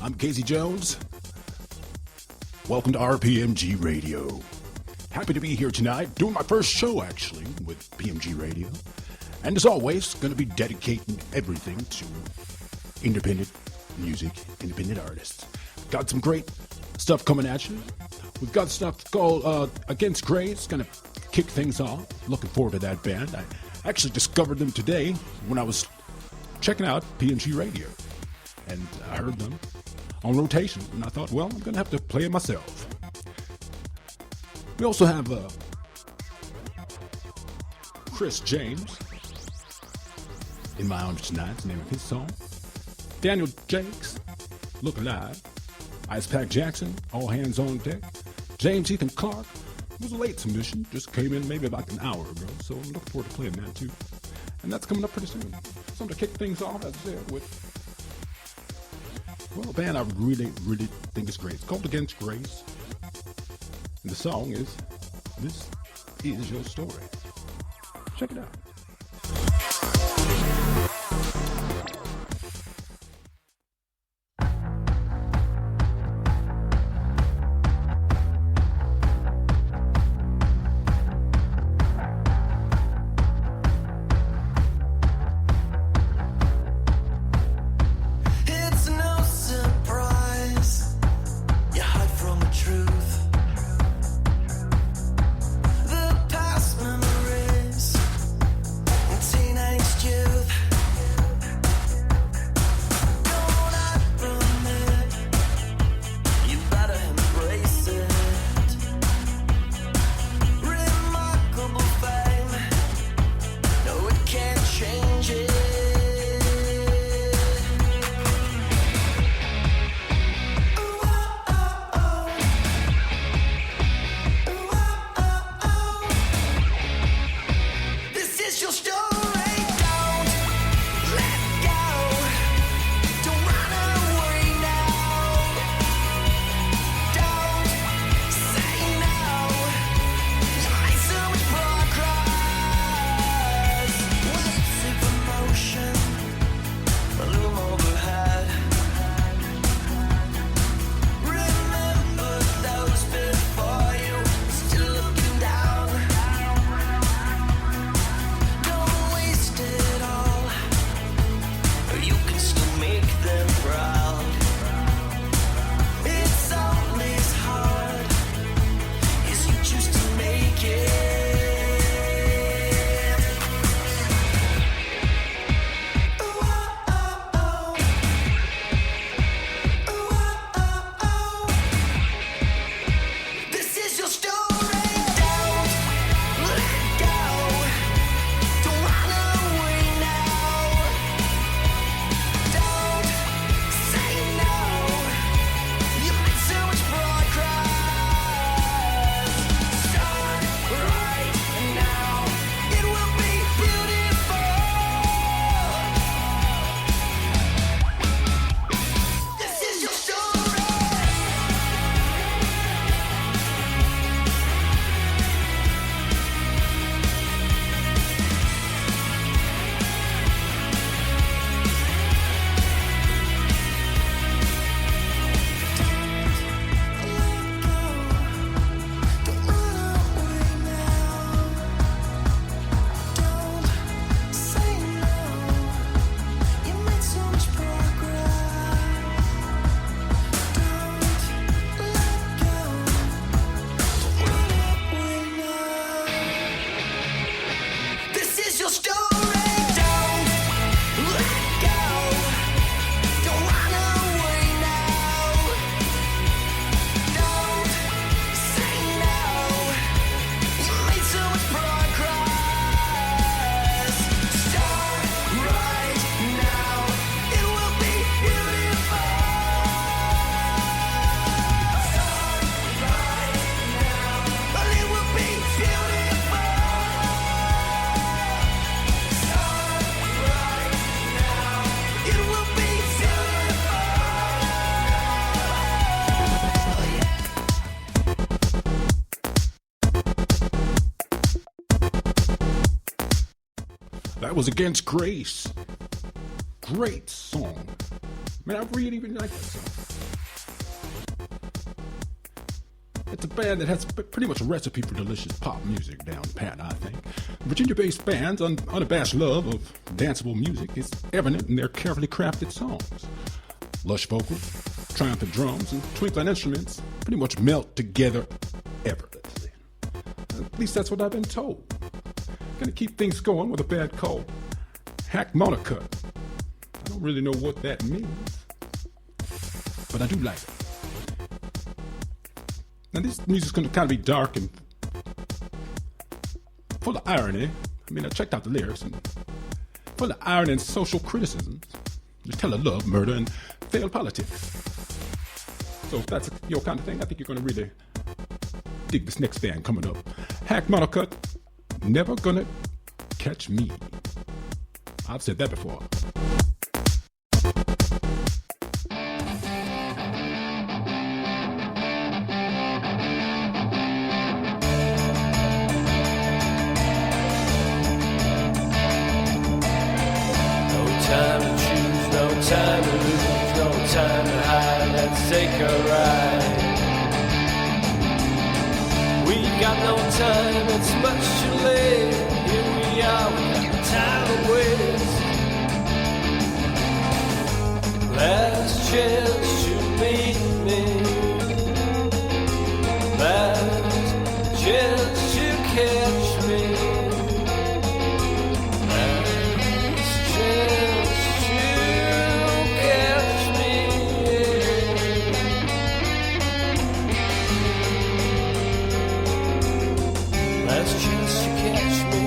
I'm Kasey Jones. Welcome to RPMG Radio. Happy to be here tonight, doing my first show actually with PMG Radio. And as always, going to be dedicating everything to independent music, independent artists. Got some great stuff coming at you. We've got stuff called Against Grace, going to kick things off. Looking forward to that band. I actually discovered them today when I was checking out PMG Radio. And I heard them on rotation, and I thought, well, I'm going to have to play it myself. We also have Chris James in my arms tonight, the name of his song. Daniel Jakes, Look Alive. IcePack Jackson, All Hands on Deck. James Ethan Clark was a late submission, just came in maybe about an hour ago, so I'm looking forward to playing that too. And that's coming up pretty soon. Something to kick things off, as I said, with, well, a band I really think is great. It's called Against Grace. And the song is, This Is Your Story. Check it out. That was Against Grace. Great song. Man, I really like that song. It's a band that has pretty much a recipe for delicious pop music down pat, I think. Virginia-based bands' unabashed love of danceable music is evident in their carefully crafted songs. Lush vocals, triumphant drums, and twinkling instruments pretty much melt together effortlessly. At least that's what I've been told. Gonna keep things going with a band called Hackmonocut. I don't really know what that means, but I do like it. Now this music's gonna kind of be dark and full of irony. I mean, I checked out the lyrics and full of irony and social criticisms. Just tell of love, murder, and failed politics. So if that's your kind of thing, I think you're gonna really dig this next band coming up. Hackmonocut, Never Gonna Catch Me. I've said that before. Time to lose, no time to hide, let's take a ride. We got no time, it's much too late. Here we are, we got no time to waste. Last chance to meet me. Last chance to catch me. Last chance. Last chance to catch me,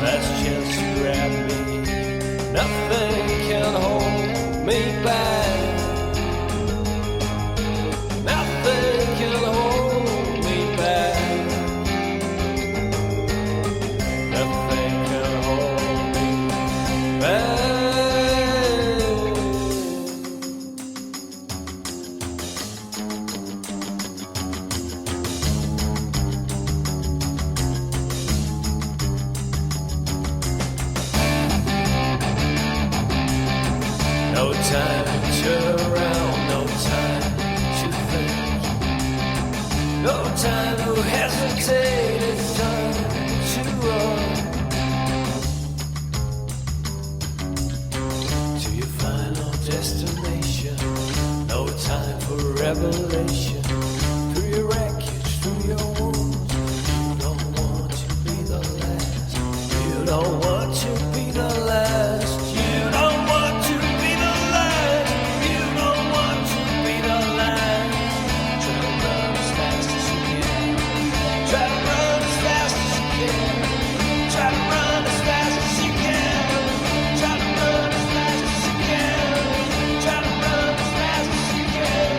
last chance to grab me. Nothing can hold me back. Nothing can hold me back. Nothing can hold me back. No time to turn around, no time to think. No time to hesitate, it's time to run to your final destination. No time for revelation. Through your wreckage, through your wounds. You don't want to be the last. You don't want to be the last. You don't want to be the last. You don't want to be the last. Try to run as fast as you can. Try to run as fast as you can. Try to run as fast as you can. Try to run as fast as you can. Try to run as fast as you can.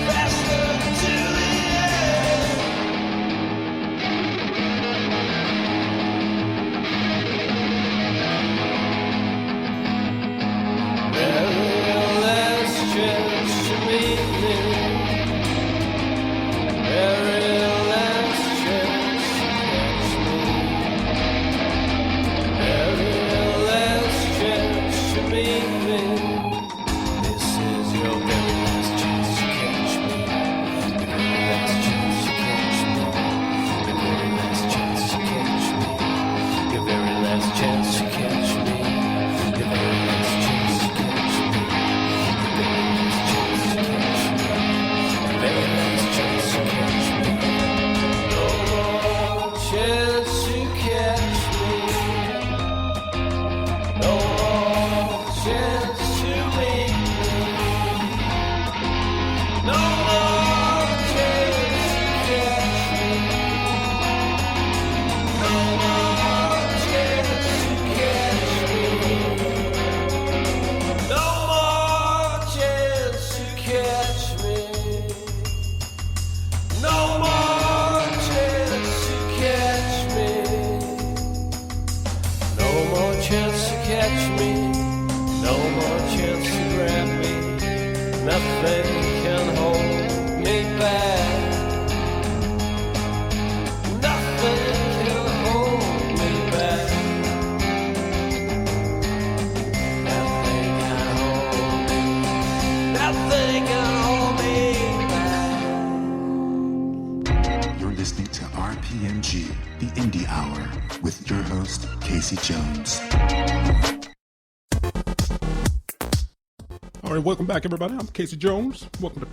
Faster to the end. Very last chance to meet me. Very last chance to catch me. Very last chance to meet me. This is your very last chance to catch me. The very last chance to catch me. The very last chance to catch me. Your very last chance to catch me. Your very last chance to catch me. Your very last chance to catch me. Your very last chance to catch me. No more chance to catch me. No more chance to meet me. No more chance to catch me. No more chance to catch me. No more chance to catch me. No more chance to catch me. No more chance to catch me. No more chance to grab me. Nothing can hold me back. Nothing can hold me back. Nothing can hold me. Nothing can hold me back. host, Kasey Jones. All right, welcome back, everybody. I'm Kasey Jones. Welcome to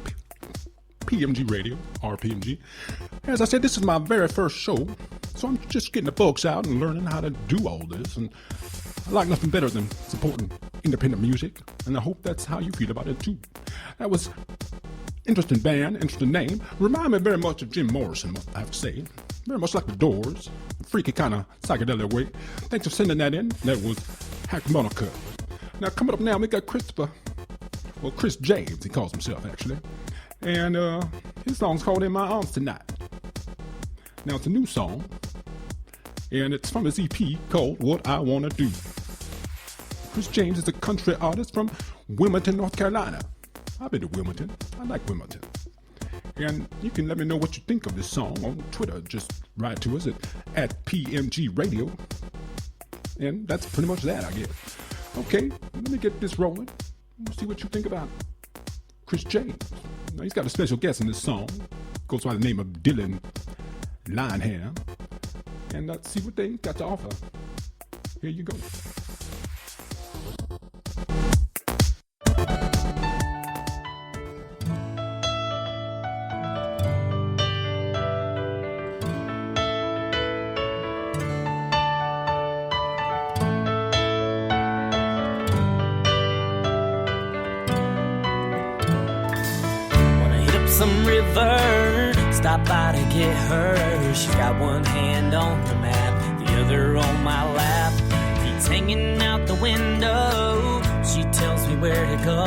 PMG Radio, RPMG. As I said, this is my very first show, so I'm just getting the books out and learning how to do all this. And I like nothing better than supporting independent music, and I hope that's how you feel about it too. That was interesting band, interesting name. Remind me very much of Jim Morrison, I have to say. Very much like the Doors, freaky kind of psychedelic way. Thanks for sending that in. That was Hackmonocut. Now coming up now, we got Chris James, he calls himself actually. And his song's called In My Arms Tonight. Now it's a new song, and it's from his EP called What I Wanna Do. Chris James is a country artist from Wilmington, North Carolina. I've been to Wilmington. I like Wilmington. And you can let me know what you think of this song on Twitter. Just write to us at PMG Radio. And that's pretty much that, I guess. Okay, let me get this rolling. Let's see what you think about Chris James. Now, he's got a special guest in this song. Goes by the name of Dylan Lineham. And let's see what they got to offer. Here you go. Some river, stop by to get her. She's got one hand on the map, the other on my lap. Feet's hanging out the window. She tells me where to go,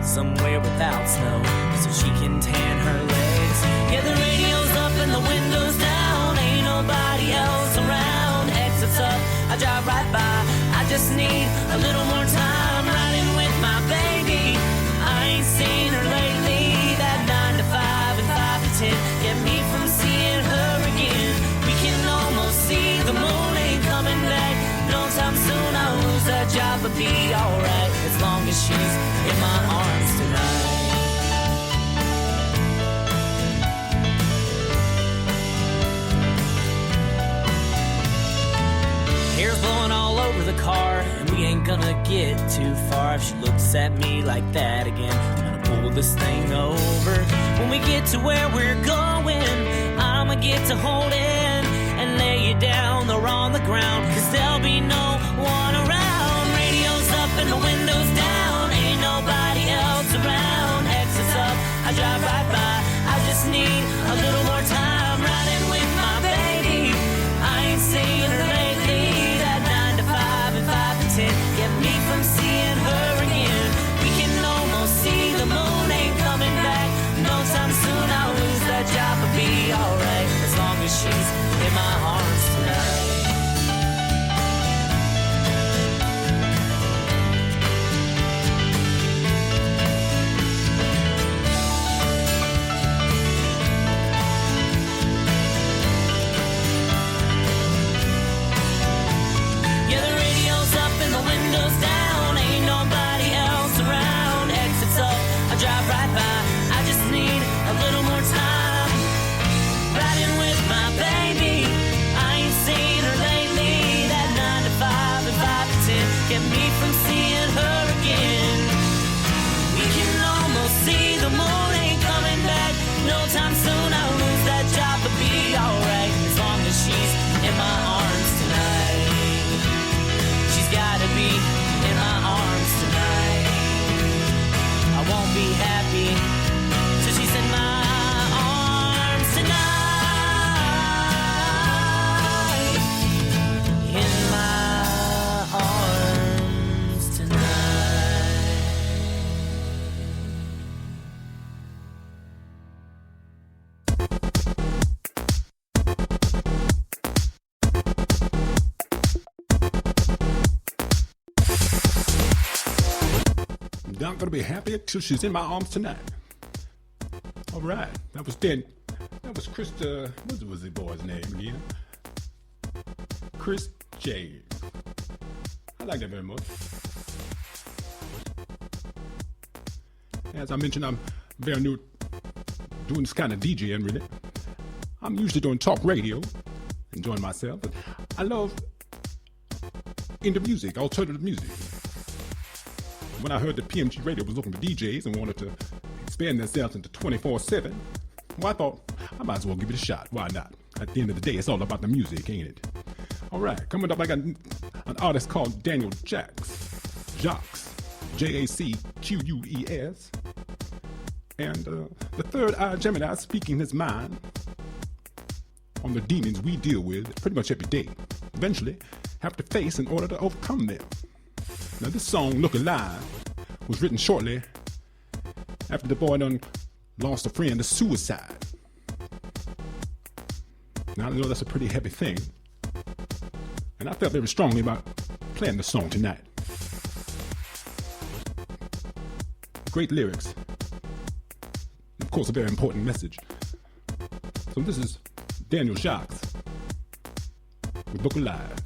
somewhere without snow, so she can tan her legs. Yeah, the radio's up and the window's down. Ain't nobody else around. Exits up, I drive right by. I just need a little more time riding with my baby. I ain't seen her lately. Get me from seeing her again. We can almost see the moon ain't coming back. No time soon I'll lose that job, but be alright as long as she's in my arms tonight. Hair's blowing all over the car, and we ain't gonna get too far if she looks at me like that again. Pull this thing over. When we get to where we're going, I'ma get to hold in and lay you down there on the ground, 'cause there'll be no one around. Radio's up and the window's down. Ain't nobody else around. Exits up, I drive right by. I just need a little more time riding with my baby. I ain't seen her lately. That 9 to 5 and 5 to 10 get me from seeing her again. We can almost see the moon ain't coming back. No time soon I'll lose that job, but be alright as long as she's in my arms tonight. Yeah, the radio's up and the window's down. Ain't nobody else around. Exits up, I drive right by. I just need a little more time riding with my baby. I ain't seen her lately. That 9 to 5 and 5 to 10 get me from seeing her again. We can almost see the moon ain't coming back. No time soon I'll lose that job, but be alright as long as she's in my arms tonight. She's gotta be in my arms tonight. I won't be happy till she's in my arms tonight. In my arms tonight. Not gonna be happy till she's in my arms tonight. All right, that was Chris. What was the boy's name again? Chris James. I like that very much. As I mentioned, I'm very new doing this kind of DJing, really. I'm usually doing talk radio, enjoying myself, but I love into music, alternative music. When I heard that PMG Radio was looking for DJs and wanted to expand themselves into 24/7, well, I thought I might as well give it a shot. Why not? At the end of the day, it's all about the music, ain't it? All right, coming up, I got an artist called Daniel Jacques, Jacques, and the third eye Gemini speaking his mind on the demons we deal with pretty much every day. Eventually, have to face in order to overcome them. Now, this song, Look Alive, was written shortly after the boy done lost a friend to suicide. Now, I know that's a pretty heavy thing, and I felt very strongly about playing the song tonight. Great lyrics. Of course, a very important message. So this is Daniel Jacques with Look Alive.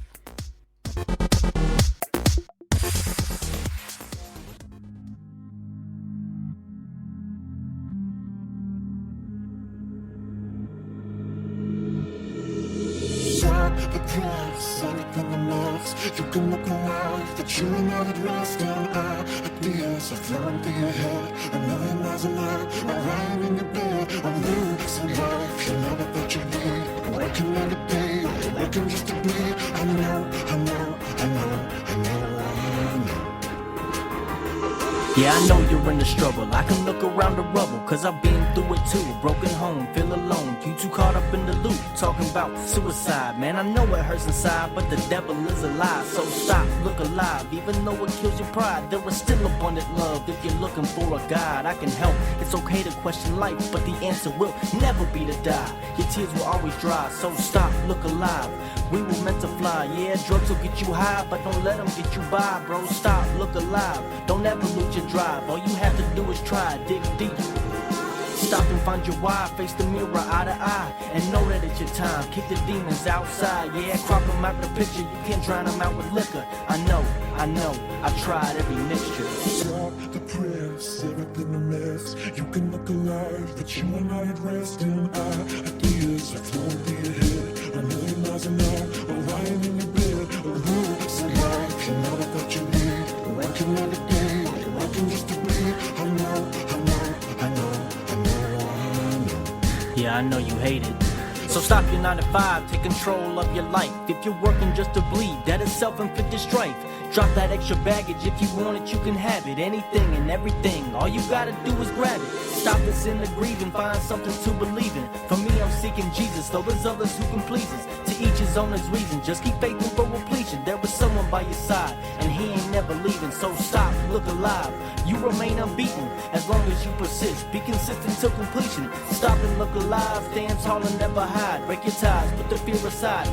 Anything else, you can look around, that you are not at rest, and ideas are flowing through your head, a million miles an hour, while lying in your bed, I'm losing life, you never thought you'd need, working every day, working just to bleed, I know. Yeah, I know you're in the struggle. I can look around the rubble, cause I've been through it too. Broken home, feel alone. You too caught up in the loop, talking about suicide. Man, I know it hurts inside, but the devil is alive. So stop, look alive. Even though it kills your pride, there is still abundant love. If you're looking for a God, I can help. It's okay to question life, but the answer will never be to die. Your tears will always dry, so stop, look alive. We were meant to fly. Yeah, drugs will get you high, but don't let them get you by, bro. Stop, look alive. Don't ever lose your drive. All you have to do is try, dig deep. Stop and find your why, face the mirror eye to eye, and know that it's your time. Kick the demons outside, yeah, crop them out the picture. You can't drown them out with liquor. I know, I tried every mixture. Stop the press, everything a mess. You can look alive, but you are not at rest, and ideas are flowing through your head. A million miles an hour, or lying in your bed. A rules of life, you never thought you'd need. Working every day, working just to bleed. I know. Yeah, I know you hate it. So stop your 9 to 5, take control of your life. If you're working just to bleed, that is self-inflicted strife. Drop that extra baggage, if you want it, you can have it. Anything and everything, all you gotta do is grab it. Stop the sin of grieving, find something to believe in. For me, I'm seeking Jesus, though there's others who can please us. To each his own his reason, just keep faith and for repletion. There is someone by your side, and he ain't never leaving. So stop, look alive, you remain unbeaten. As long as you persist, be consistent till completion. Stop and look alive, stand tall and never hide. Break your ties, put the fear aside.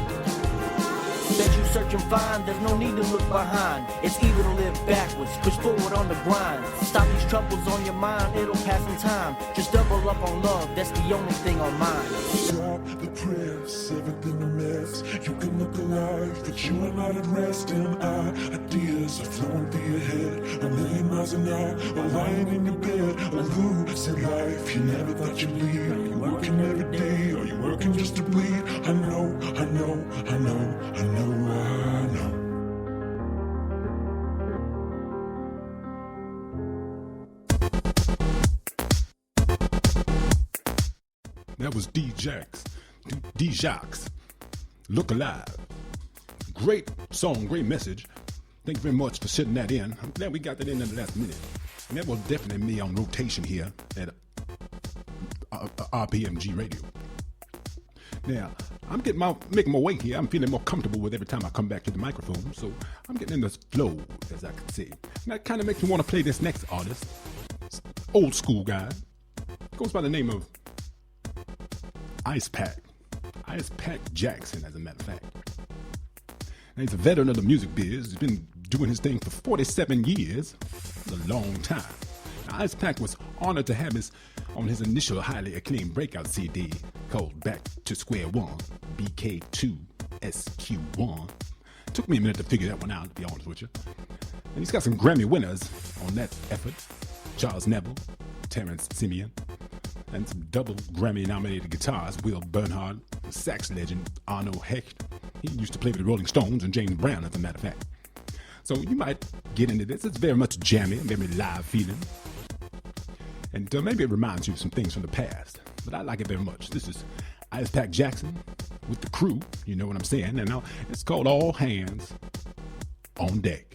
That you search and find, there's no need to look behind. It's evil to live backwards, push forward on the grind. Stop these troubles on your mind, it'll pass in time. Just double up on love, that's the only thing on mine. Stop the press, everything a mess. You can look alive, but you are not at rest, and ideas are flowing through your head. A million miles an hour, or lying in your bed. A losing life, you never thought you'd lead. Are you working every day, or you working just to bleed? I know. That was D-Jacques. Look Alive. Great song, great message. Thank you very much for sitting that in. I'm glad we got that in the last minute. And that will definitely be on rotation here at RPMG Radio. Now, I'm making my way here. I'm feeling more comfortable with every time I come back to the microphone. So I'm getting in this flow, as I can say. And that kind of makes me want to play this next artist. Old school guy. Goes by the name of IcePack Jackson, as a matter of fact. Now, he's a veteran of the music biz. He's been doing his thing for 47 years. It's a long time. Now, IcePack was honored to have on his initial highly acclaimed breakout CD called Back to Square One, BK2SQ1. Took me a minute to figure that one out, to be honest with you. And he's got some Grammy winners on that effort. Charles Neville, Terrence Simeon, and some double Grammy-nominated guitars, Will Bernhard, the sax legend Arno Hecht. He used to play with the Rolling Stones and James Brown, as a matter of fact. So you might get into this. It's very much jammy, very live feeling. And maybe it reminds you of some things from the past. But I like it very much. This is IcePack Jackson with the crew. You know what I'm saying? And it's called All Hands on Deck.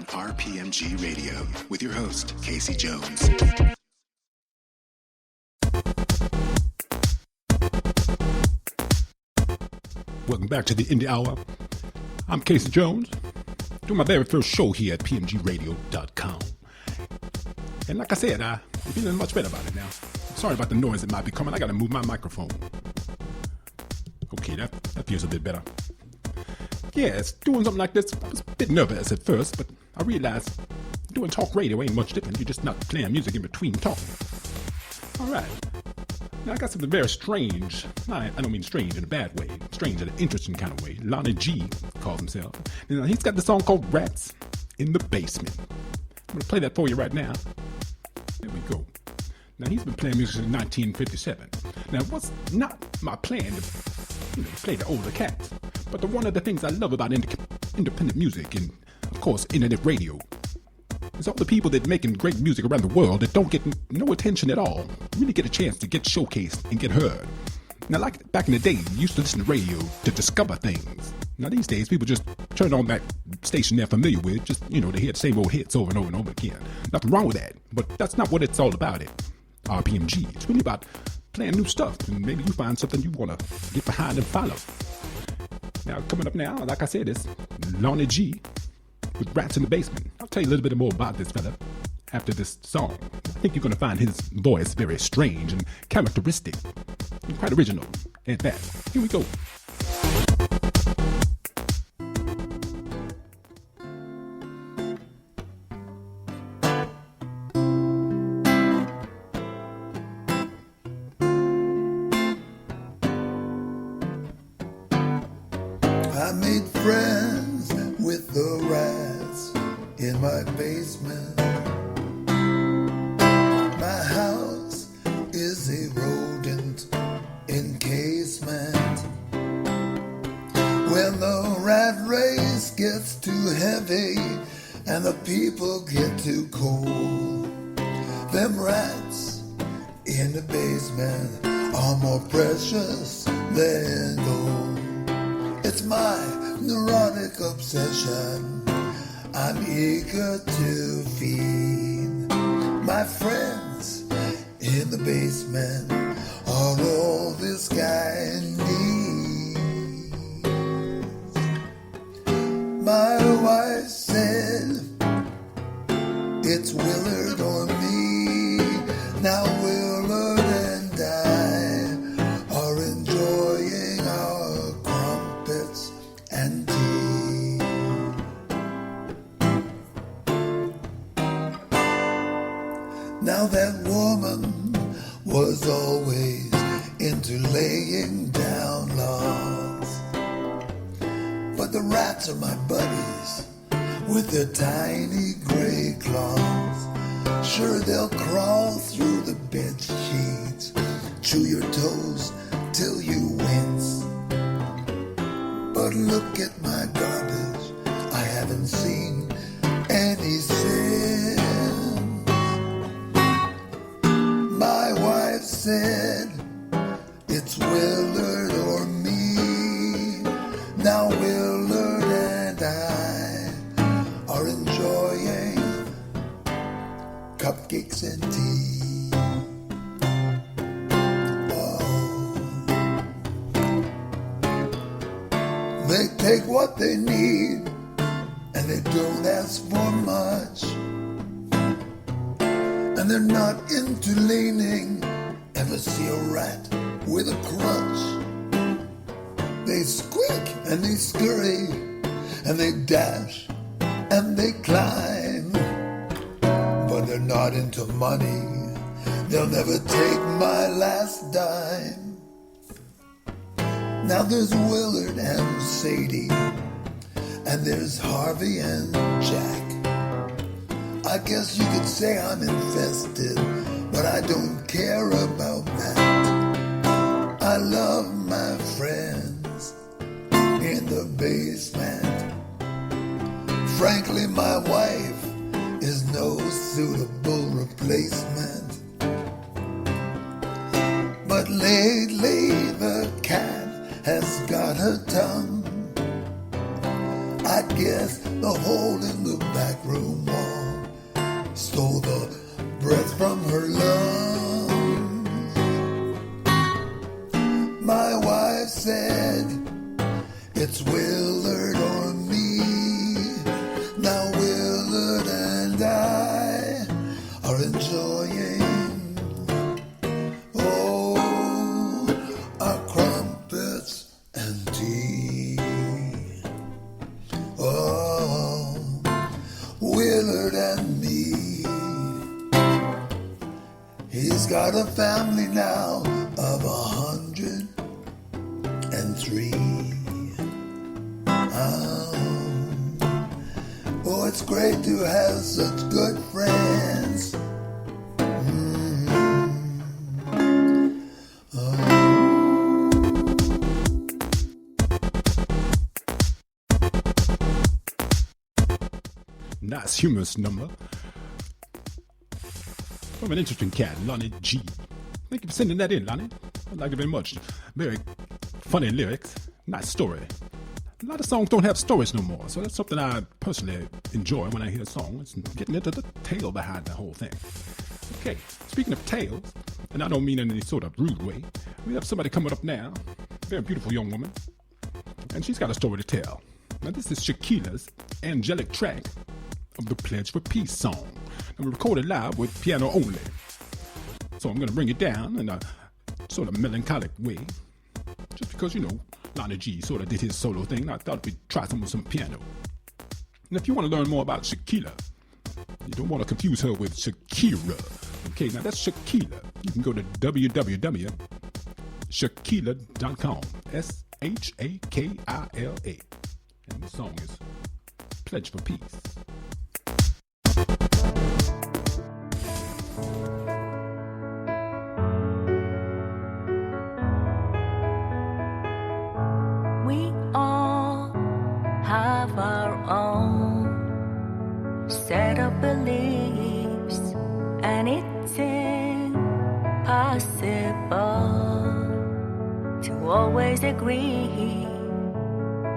RPMG Radio with your host, Kasey Jones. Welcome back to the Indie Hour. I'm Kasey Jones, doing my very first show here at PMGradio.com. And like I said, I'm feeling much better about it now. Sorry about the noise that might be coming. I got to move my microphone. Okay, that feels a bit better. Yes, doing something like this, I was a bit nervous at first, but I realized doing talk radio ain't much different. You're just not playing music in between talking. All right. Now, I got something very strange. I don't mean strange in a bad way. Strange in an interesting kind of way. Lonnie G calls himself. Now, he's got the song called Rats in the Basement. I'm going to play that for you right now. There we go. Now, he's been playing music since 1957. Now, it was not my plan to play the older cats. But one of the things I love about independent music and, of course, internet radio is all the people that making great music around the world that don't get no attention at all really get a chance to get showcased and get heard. Now, like back in the day, you used to listen to radio to discover things. Now, these days, people just turn on that station they're familiar with, just, to hear the same old hits over and over and over again. Nothing wrong with that, but that's not what it's all about at RPMG. It's really about playing new stuff, and maybe you find something you want to get behind and follow. Now, coming up now, like I said, it's Lonnie G with Rats in the Basement. I'll tell you a little bit more about this fella after this song. I think you're going to find his voice very strange and characteristic and quite original at that. Here we go. I made friends with the rats in my basement. My house is a rodent encasement. When the rat race gets too heavy and the people get too cold, them rats in the basement are more precious than gold. It's my neurotic obsession I'm eager to feed. My friends in the basement are all this guy needs. My wife said it's Willard or me. Now Willard and I are enjoying our crumpets and tea. Now that woman was always into laying down laws, but the rats are my buddies with their tiny gray claws. Sure, they'll crawl through the bed sheets, chew your toes till you wince. But look at my garbage, I haven't seen any sin. My wife said it's Willard or me. Now Willard and I are enjoying cupcakes and tea. Oh. They take what they need and they don't ask for much. And they're not into leaning. Ever see a rat with a crutch? They squeak and they scurry and they dash and they climb. But they're not into money. They'll never take my last dime. Now there's Willard and Sadie, and there's Harvey and Jack. I guess you could say I'm infested, but I don't care about that. I love my friends in the basement. Frankly, my wife is no suitable replacement. But lately the cat has got her tongue. I guess the hole in the back room wall stole the breath from her lungs. My wife said it's Willard or me. Now Willard and I are enjoying, oh, our crumpets and tea. Oh, Willard and me. He's got a family now of 103. Oh, it's great to have such good friends. Nice humorous number from an interesting cat, Lonnie G. Thank you for sending that in, Lonnie. I like it very much. Very funny lyrics. Nice story. A lot of songs don't have stories no more, so that's something I personally enjoy when I hear a song. It's getting into the tale behind the whole thing. Okay, speaking of tales, and I don't mean in any sort of rude way, we have somebody coming up now. A very beautiful young woman. and she's got a story to tell. Now, this is Shakila's angelic track of the Pledge for Peace song. And we recorded live with piano only. So I'm going to bring it down in a sort of melancholic way. Just because, you know, Lonnie G sort of did his solo thing, I thought we'd try some piano. And if you want to learn more about Shakila, you don't want to confuse her with Shakira. Okay, now that's Shakila. You can go to www.shakila.com. Shakila. And the song is Pledge for Peace. We all have our own set of beliefs, and it's impossible to always agree.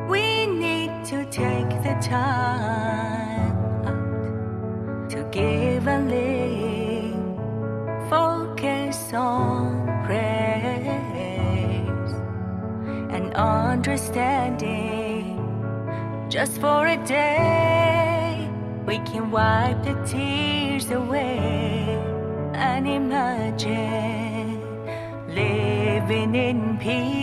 We need to take the time out to give and live. Focus on praise and understanding. Just for a day, we can wipe the tears away and imagine living in peace.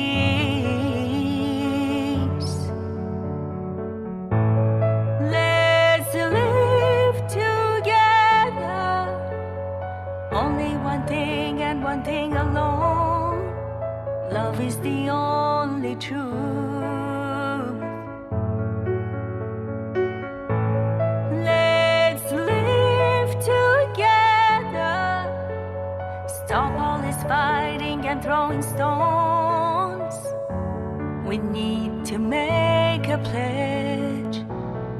Let's live together, only one thing and one thing alone. Love is the only truth. Let's live together, stop all this fighting and throwing stones. We need to make a pledge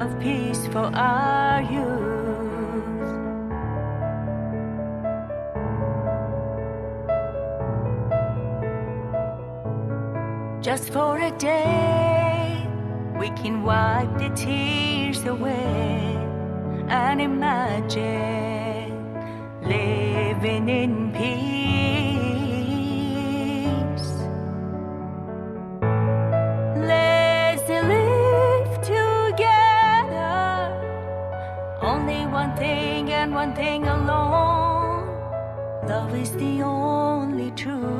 of peace for our youth. Just for a day, we can wipe the tears away and imagine living in peace. Let's live together, only one thing and one thing alone. Love is the only truth.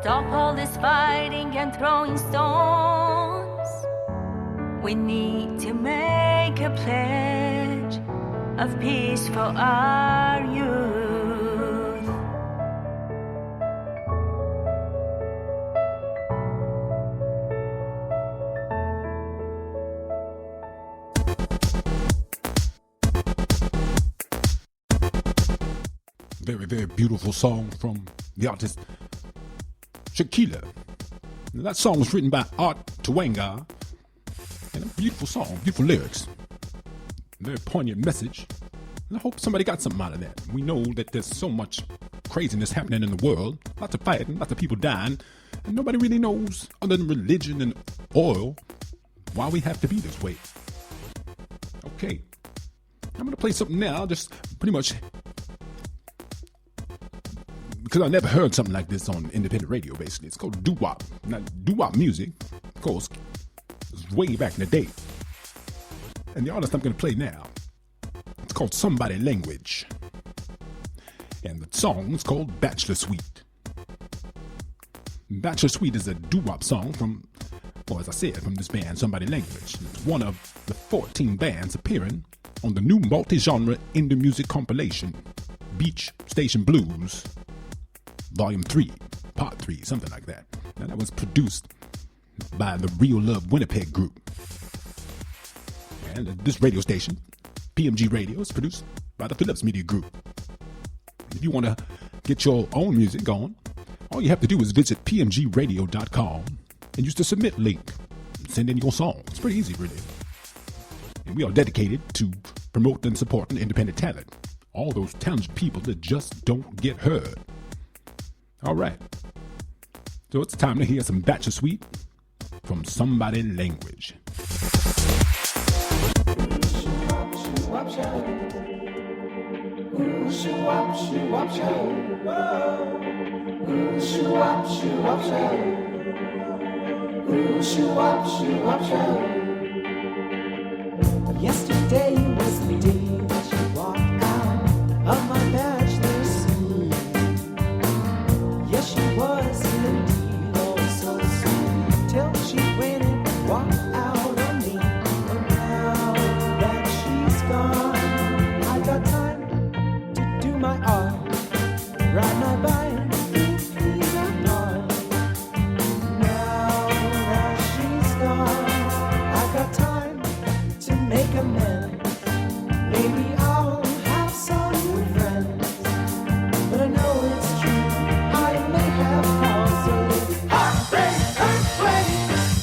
Stop all this fighting and throwing stones. We need to make a pledge of peace for our youth. Very, very beautiful song from the artist Shakila. Now, that song was written by Art Tawanga, and a beautiful song, beautiful lyrics, very poignant message. And I hope somebody got something out of that. We know that there's so much craziness happening in the world, lots of fighting, lots of people dying, and nobody really knows, other than religion and oil, why we have to be this way. Okay, I'm going to play something now, just pretty much because I never heard something like this on independent radio, basically. It's called doo-wop. Now, doo-wop music, of course, was way back in the day. And the artist I'm going to play now, it's called Somebody Language. And the song is called Bachelor Suite. Bachelor Suite is a doo-wop song from, well, as I said, from this band, Somebody Language. It's one of the 14 bands appearing on the new multi-genre indie music compilation, Beach Station Blues, Volume 3, Part 3, something like that. Now, that was produced by the Real Love Winnipeg group. And this radio station, PMG Radio, is produced by the Phillips Media Group. If you want to get your own music going, all you have to do is visit pmgradio.com and use the submit link. Send in your song. It's pretty easy, really. And we are dedicated to promoting and supporting independent talent. All those talented people that just don't get heard. All right. So it's time to hear some Bachelor Suite from Somebody Language. shoo-wop, shoo-wop, show. Ooh, shoo-wop, shoo-wop, show. Ooh, shoo-wop, shoo-wop, show. Yesterday was the day that you walked out of my bachelor's suite. Yes, she was indeed oh so sweet till she went and walked out on me. And now that she's gone, I got time to do my art, ride my bike, feel my heart. Now that she's gone, I got time to make amends. Maybe I'll have some new friends, but I know it's true, I may have caused a little heartbreak, earthquake,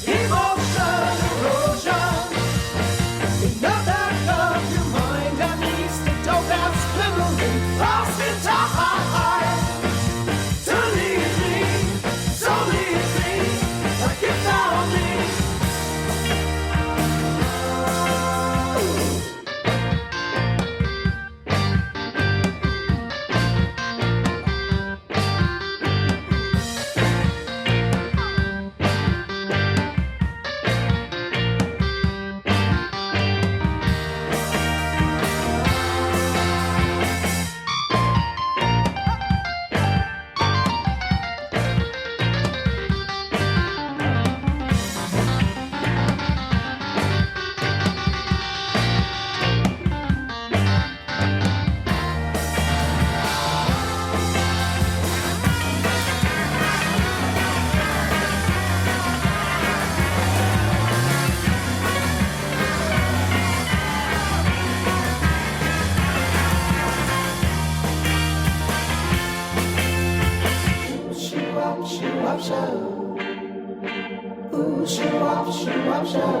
emotion, erosion. In the back of your mind, at least a dope-ass memory lost its heart to leave me, so leave me like you found me. Shoo-wop, shoo-wop, show. Ooh, shoo-wop, shoo-wop, show.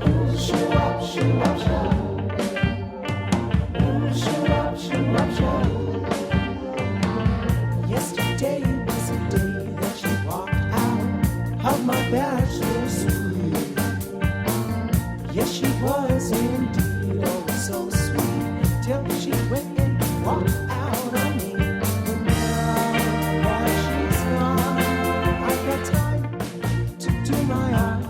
Ooh, shoo-wop, shoo-wop, show. Ooh, shoo-wop, shoo-wop, show. Yesterday was the day that you walked out of my bachelor's suite. Yes, she was indeed oh so sweet till she went and walked out on me. And now that she's gone, I've got time to do my art,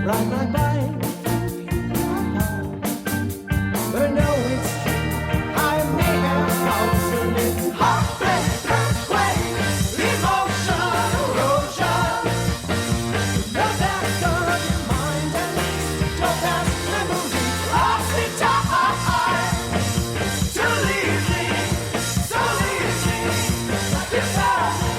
ride my bike, feel my heart. But I know it's true, I may have caused a little heartbreak, earthquake, emotion, erosion. The back of your mind, at least a dope-ass memory lost its heart to leave me, so leave me like you found me.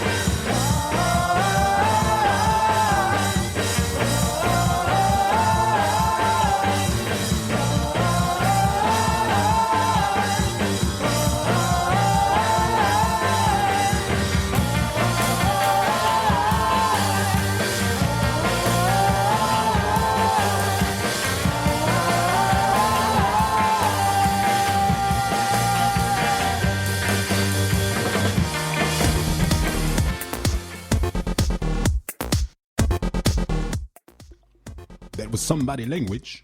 That was Somebody Language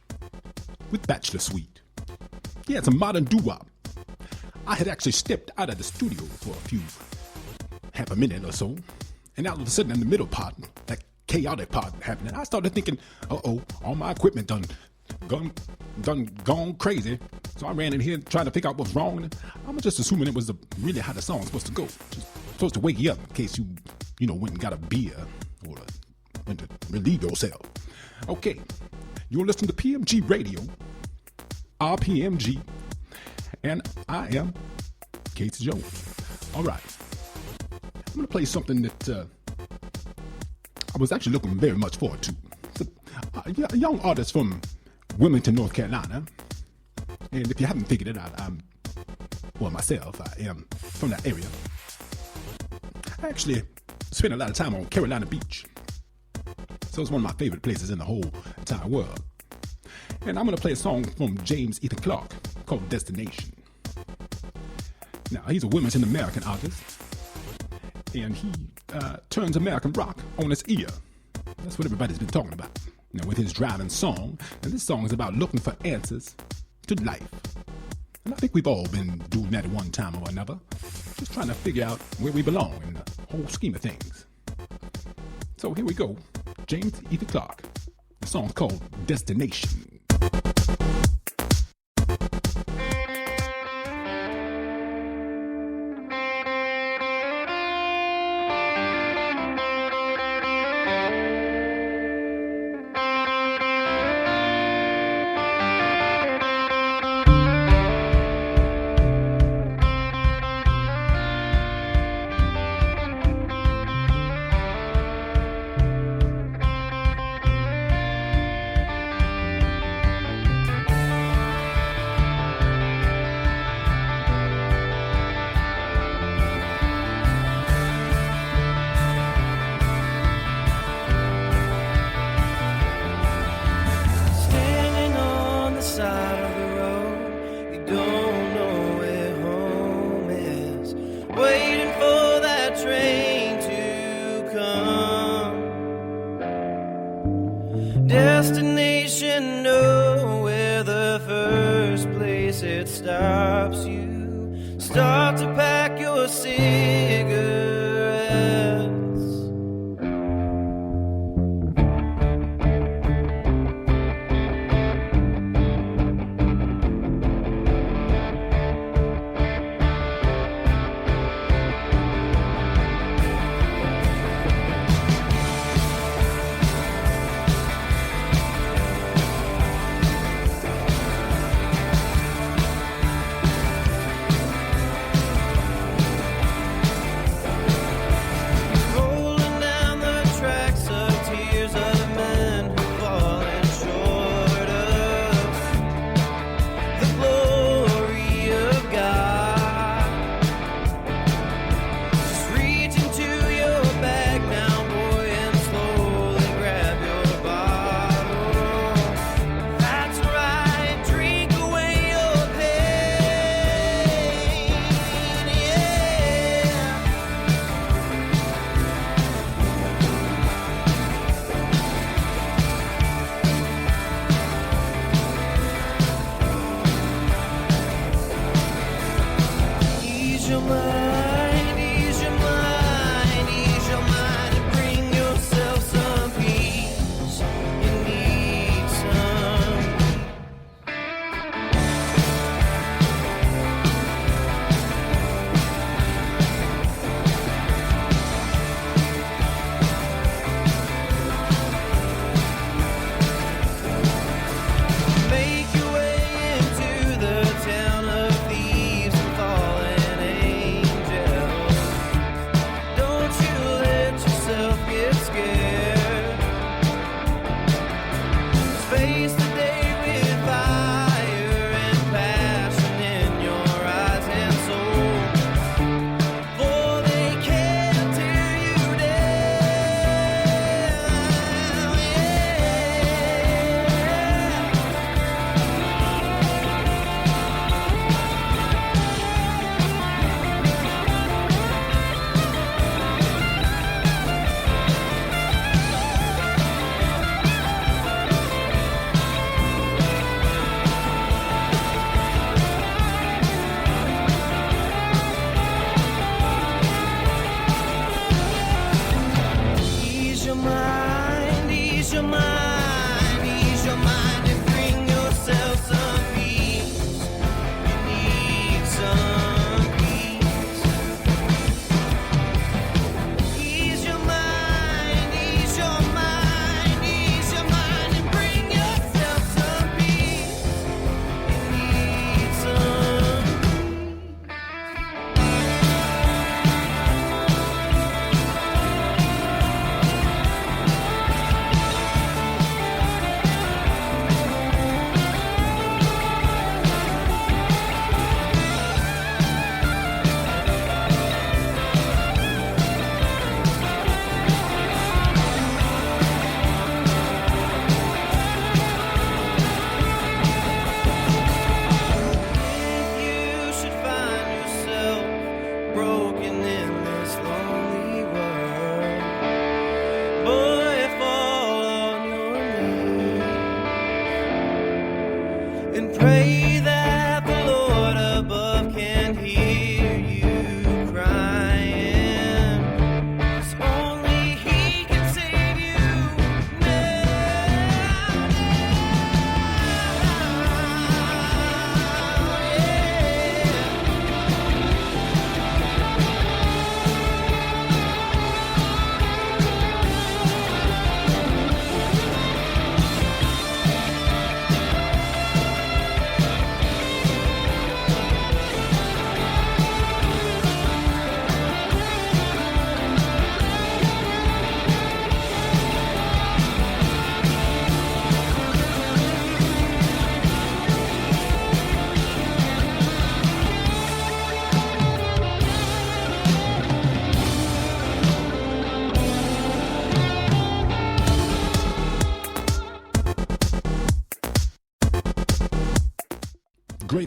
with Bachelor Suite. Yeah, it's a modern doo-wop. I had actually stepped out of the studio for half a minute or so, and all of a sudden in the middle part, that chaotic part happening, I started thinking, uh-oh, all my equipment gone crazy. So I ran in here trying to figure out what's wrong. And I'm just assuming it was really how the song's supposed to go. Just supposed to wake you up in case you went and got a beer or went to relieve yourself. Okay, you're listening to PMG Radio, RPMG, and I am Kasey Jones. All right, I'm going to play something that I was actually looking very much forward to. It's a young artist from Wilmington, North Carolina. And if you haven't figured it out, I am from that area. I actually spent a lot of time on Carolina Beach. So it's one of my favorite places in the whole entire world. And I'm going to play a song from James Ethan Clark called Destination. Now, he's a Wilmington American artist. And he turns American rock on its ear. That's what everybody's been talking about. Now, with his driving song. And this song is about looking for answers to life. And I think we've all been doing that at one time or another. Just trying to figure out where we belong in the whole scheme of things. So here we go. James Ethan Clark. The song's called Destination. Destination nowhere, the first place it stops you. Start to pack your cigarettes. Make your way into the town of thieves and fallen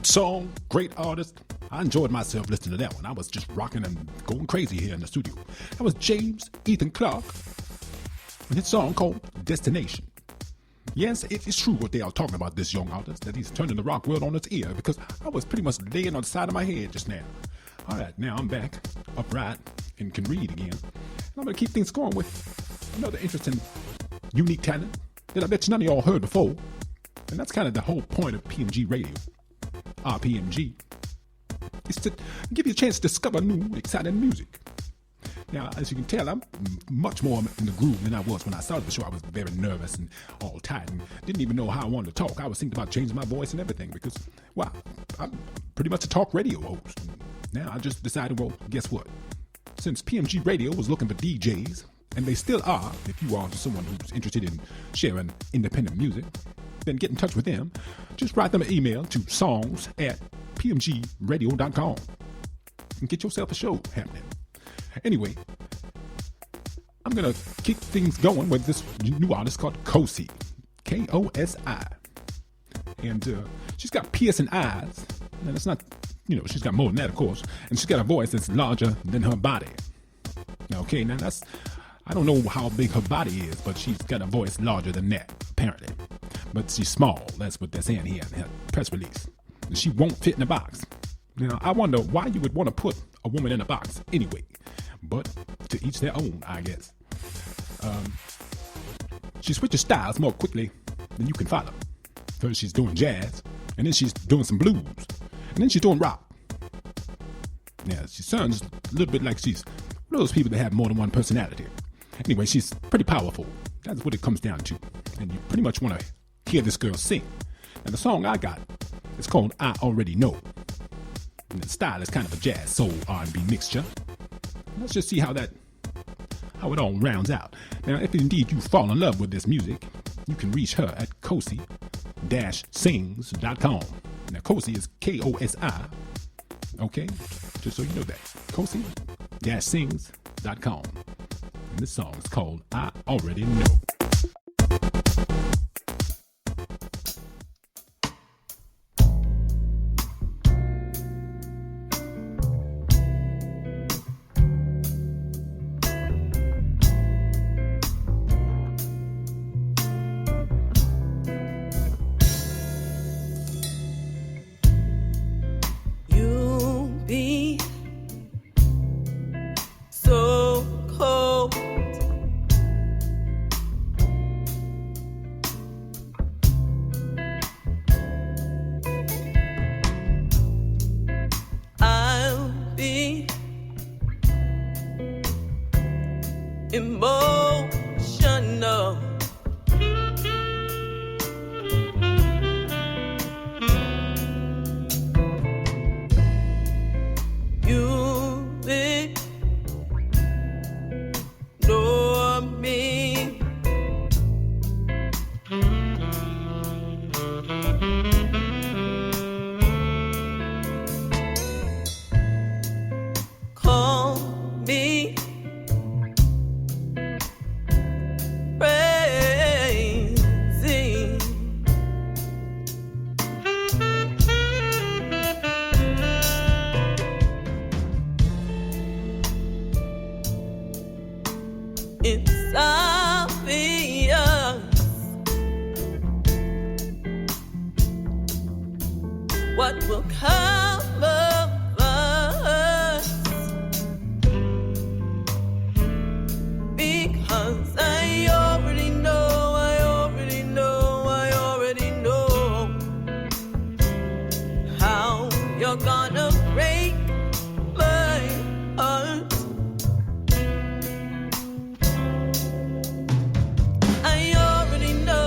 Great song, great artist. I enjoyed myself listening to that one. I was just rocking and going crazy here in the studio. That was James Ethan Clark and his song called Destination. Yes, it is true what they are talking about, this young artist, that he's turning the rock world on its ear, because I was pretty much laying on the side of my head just now. All right, now I'm back, upright, and can read again. And I'm going to keep things going with another interesting, unique talent that I bet you none of y'all heard before. And that's kind of the whole point of PMG Radio, RPMG. Is to give you a chance to discover new, exciting music. Now, as you can tell, I'm much more in the groove than I was when I started the show. I was very nervous and all tight and didn't even know how I wanted to talk. I was thinking about changing my voice and everything because, well, I'm pretty much a talk radio host. Now, I just decided, well, guess what? Since PMG Radio was looking for DJs, and they still are, if you are someone who's interested in sharing independent music, then get in touch with them. Just write them an email to songs@pmgradio.com and get yourself a show happening. Anyway, I'm going to keep things going with this new artist called Kosi, Kosi. And she's got piercing eyes. And it's not, she's got more than that, of course. And she's got a voice that's larger than her body. Okay, now I don't know how big her body is, but she's got a voice larger than that, apparently. But she's small. That's what they're saying here in her press release. And she won't fit in a box. Now, I wonder why you would want to put a woman in a box anyway. But to each their own, I guess. She switches styles more quickly than you can follow. First she's doing jazz, and then she's doing some blues, and then she's doing rock. Now, she sounds a little bit like she's one of those people that have more than one personality. Anyway, she's pretty powerful. That's what it comes down to. And you pretty much want to hear this girl sing. And the song I got is called I Already Know. And the style is kind of a jazz, soul, R&B mixture. Let's just see how it all rounds out. Now, if indeed you fall in love with this music, you can reach her at Kosi-sings.com. Now, Kosi is Kosi. Okay? Just so you know that. Kosi-sings.com. And this song is called I Already Know. Emotional. You ignore me. Call me crazy. It's obvious what will come of us, because I already know how you're gonna break my heart. I already know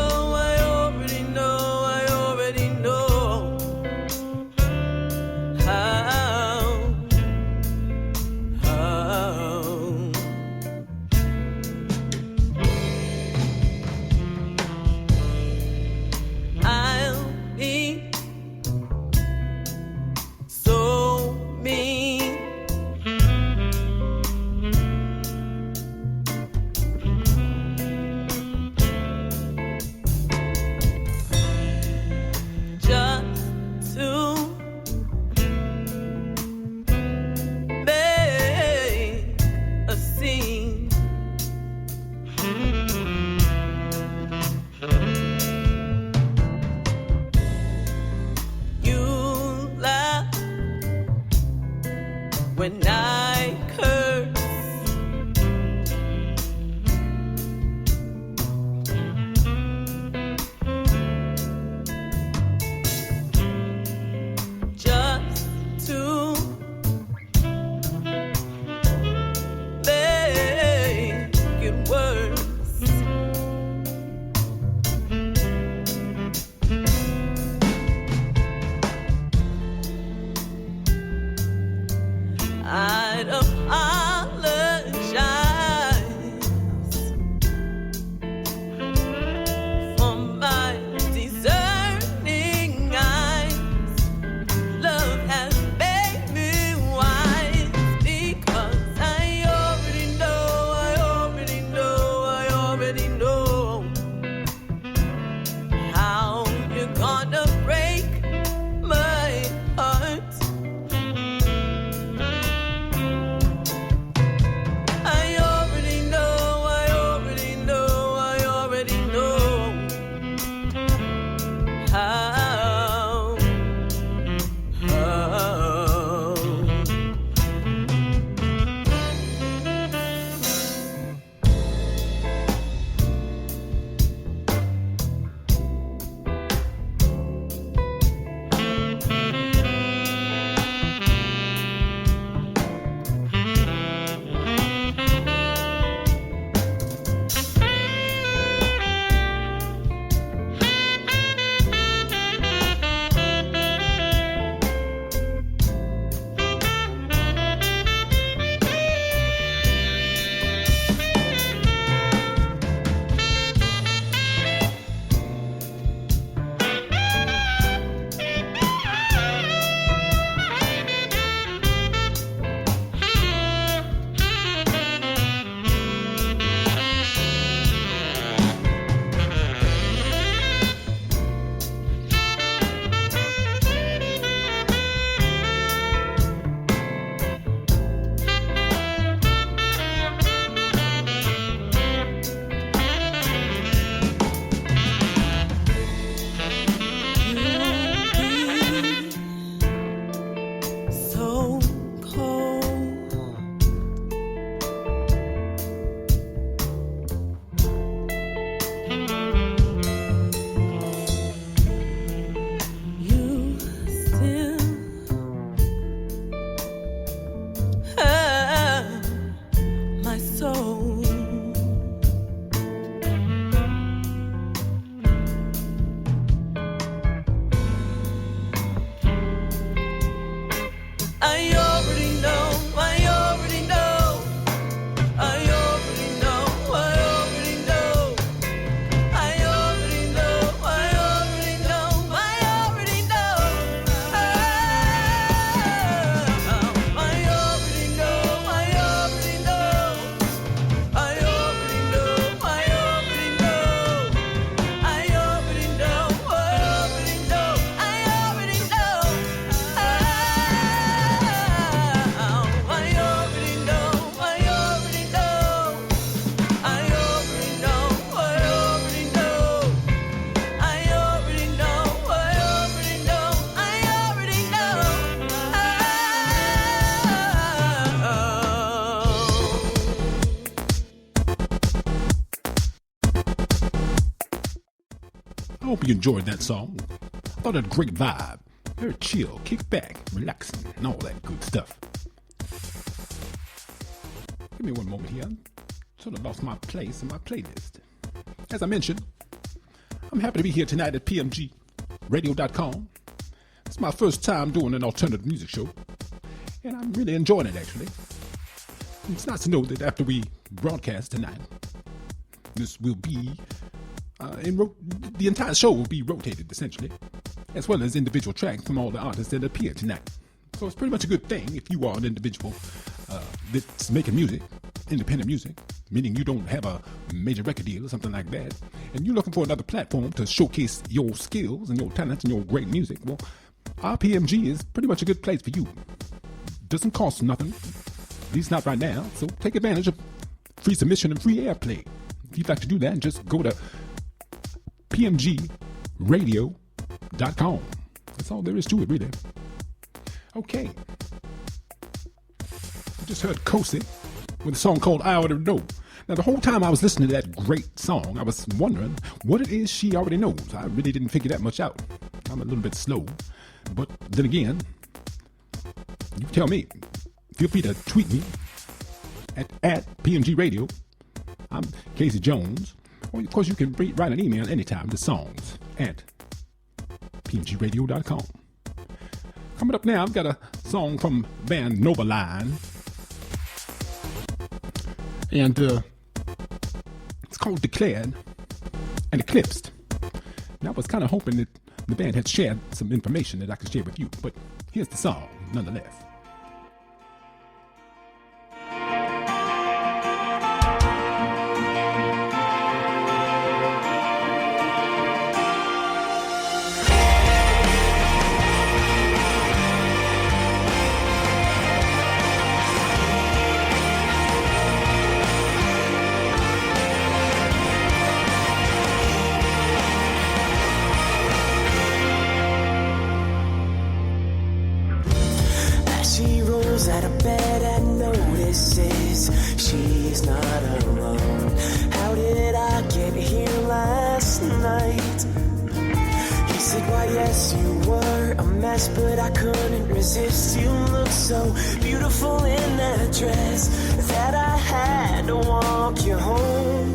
when I curse. Just to make it worse. I'd apologize for my discerning eyes. Love has made me wise because I already know, I already know, I already know how you're gonna break my heart. I already know, I already know, I already know how. So cold. You still have my soul. I already know, I already know, I already know, I already know, I already know, I already know, I already know, I already know, I already know, I already know, I already know, I already know, I already know, I already know. I hope you enjoyed that song. I thought it had a great vibe. Very chill, kick back, relaxing, and all that good stuff. Give me one moment here. I sort of lost my place in my playlist. As I mentioned, I'm happy to be here tonight at PMGRadio.com. It's my first time doing an alternative music show, and I'm really enjoying it, actually. It's nice to know that after we broadcast tonight, this will be the entire show will be rotated, essentially, as well as individual tracks from all the artists that appear tonight. So it's pretty much a good thing if you are an individual that's making music, independent music, meaning you don't have a major record deal or something like that, and you're looking for another platform to showcase your skills and your talents and your great music. Well, RPMG is pretty much a good place for you. Doesn't cost nothing, at least not right now, so take advantage of free submission and free airplay. If you'd like to do that, just go to PMGRadio.com. That's all there is to it, really. Okay. Just heard Kosi with a song called I Already Know. Now, the whole time I was listening to that great song, I was wondering what it is she already knows. I really didn't figure that much out. I'm a little bit slow. But then again, you tell me. Feel free to tweet me at PMG Radio. I'm Kasey Jones. Or, of course, you can write an email anytime to songs at pmgradio.com. Coming up now, I've got a song from the band Nova Line. And it's called Declared and Eclipsed. And I was kind of hoping that the band had shared some information that I could share with you. But here's the song, nonetheless. Out of bed and notices she's not alone. How did I get here last night? He said, why yes you were a mess, but I couldn't resist. You look so beautiful in that dress that I had to walk you home.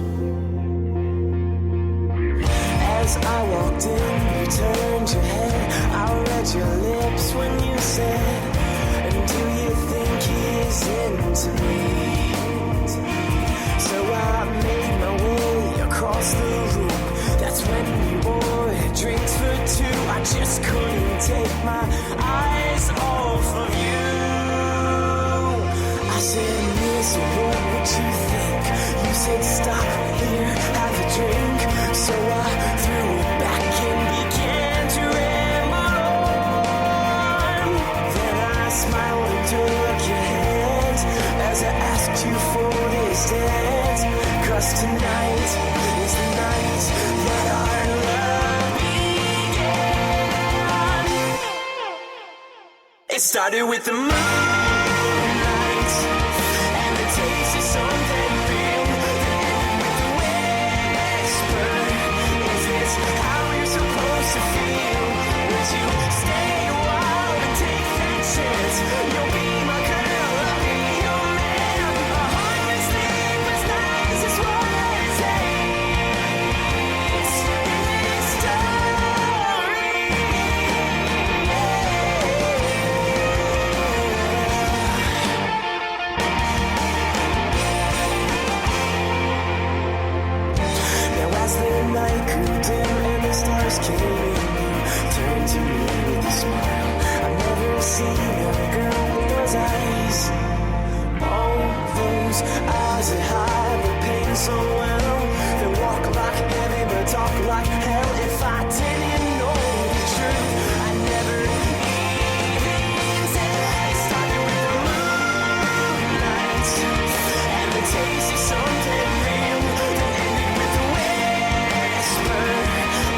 As I walked in, you turned your head. I read your lips when you said, do you think he's into me? So I made my way across the room. That's when we ordered drinks for two. I just couldn't take my eyes off of you. I said, miss, what would you think? You said, stop here, have a drink. So I threw it back and began to ramble on. Then I smiled and took your hand as I asked you for this dance. 'Cause tonight is the night that our love began. It started with the moonlight and the taste of something real. Then with the whisper, is this how you're supposed to feel? Would you stay a while and take that chance? You'll be my girl, I'll be your man. A hundred sleepless nights is what it takes in this story. Now as the night grew dim and the stars came in, you turned to me with a smile. I've never seen a girl with those eyes. Oh, those eyes that hide the pain so well. They walk like heavy but talk like hell. If I didn't know the truth, I'd never even say. It started with the moonlight and the taste of something real. Then ended with the whisper,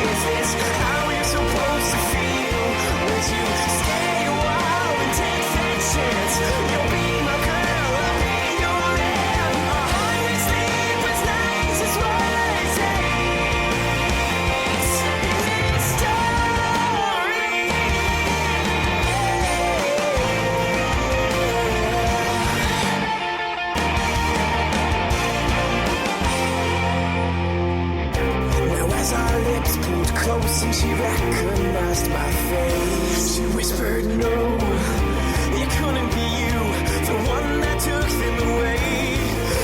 is this how we're supposed to feel? Would you stay a while and take that chance? You'll be my girl, I'll be your man. A hundred sleepless nights is what it takes in this story. Now as our lips pulled close and she recognized my face, she whispered, no, it couldn't be you, the one that took them away.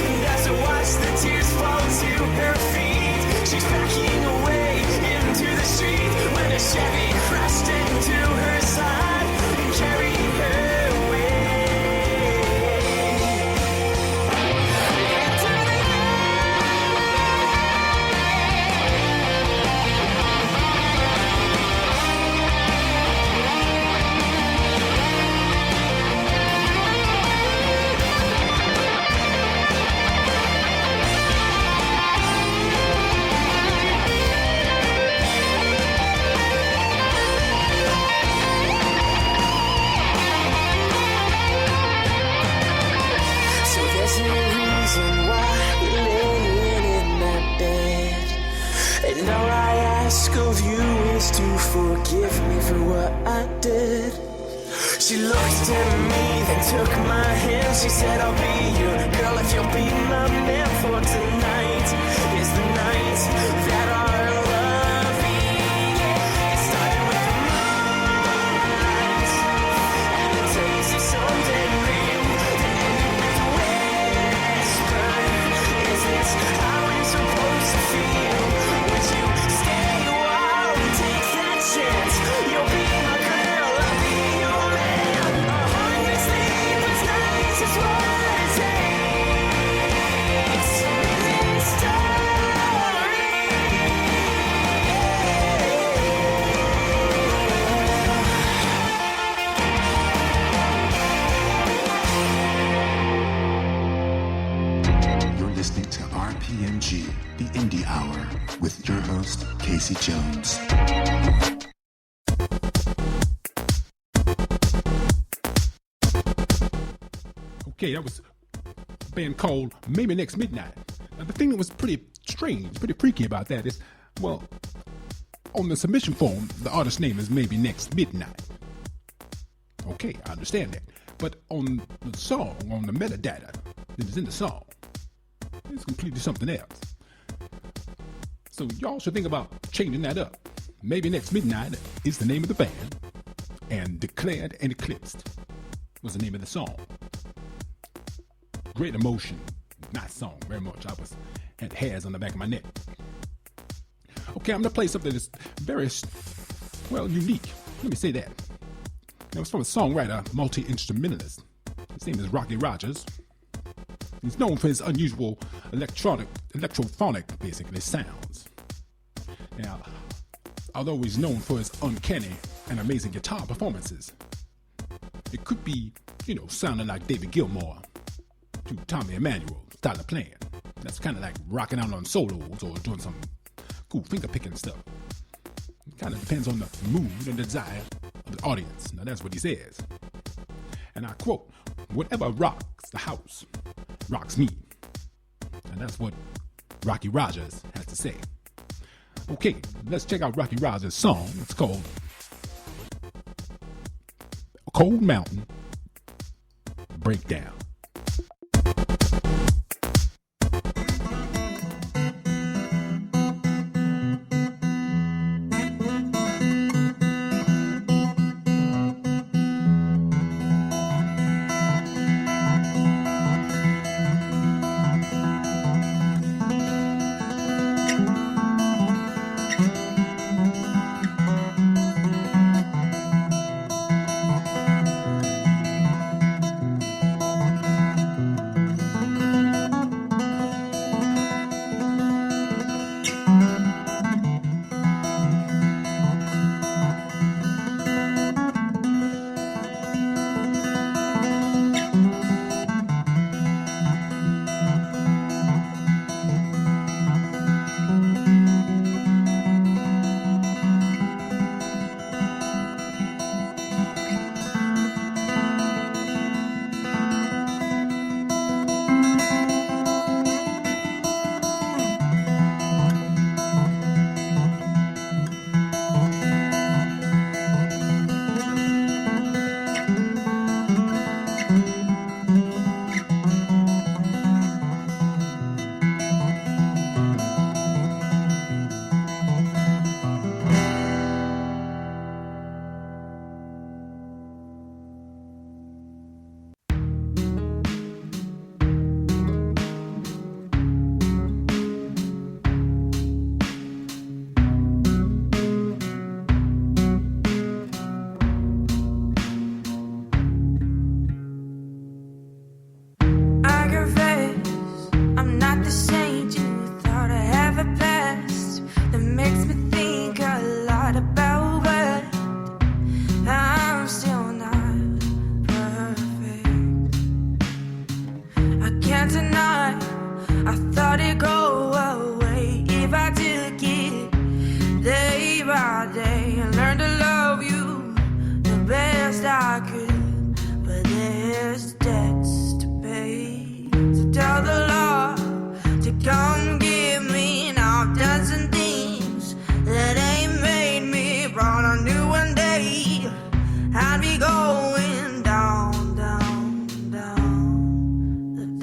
And as I watched the tears fall to her feet, she's backing away into the street when a Chevy crashed into her side and carried her away. Into the forgive me for what I did. She looked at me, then took my hand. She said, I'll be your girl if you'll be my man. For tonight is the night that our love began. It started with the moonlight and the taste of something real. Then ended with a whisper. Is this how I'm supposed to feel? Would you stay a while and take that chance? You'll be my girl, I'll be your man. 100 sleepless nights is what it takes. This story. You're listening to RPMG, the Indie Hour, with your host, Kasey Jones. Okay, that was a band called Maybe Next Midnight. Now, the thing that was pretty strange, pretty freaky about that is, well, on the submission form, the artist's name is Maybe Next Midnight. Okay, I understand that. But on the song, on the metadata that is in the song, it's completely something else. So y'all should think about changing that up. Maybe Next Midnight is the name of the band, and Declared and Eclipsed was the name of the song. Great emotion, nice song, very much. I had hairs on the back of my neck. Okay, I'm gonna play something that's very, well, unique. Let me say that. It was from a songwriter, multi-instrumentalist. His name is Rocky Rogers. He's known for his unusual electrophonic, basically, sounds. Now, although he's known for his uncanny and amazing guitar performances, it could be, sounding like David Gilmour to Tommy Emmanuel style of playing. That's kind of like rocking out on solos or doing some cool finger picking stuff. It kind of depends on the mood and desire of the audience. Now that's what he says. And I quote, "Whatever rocks the house rocks me." And that's what Rocky Rogers has to say. Okay, let's check out Rocky Rogers' song. It's called Cold Mountain Breakdown.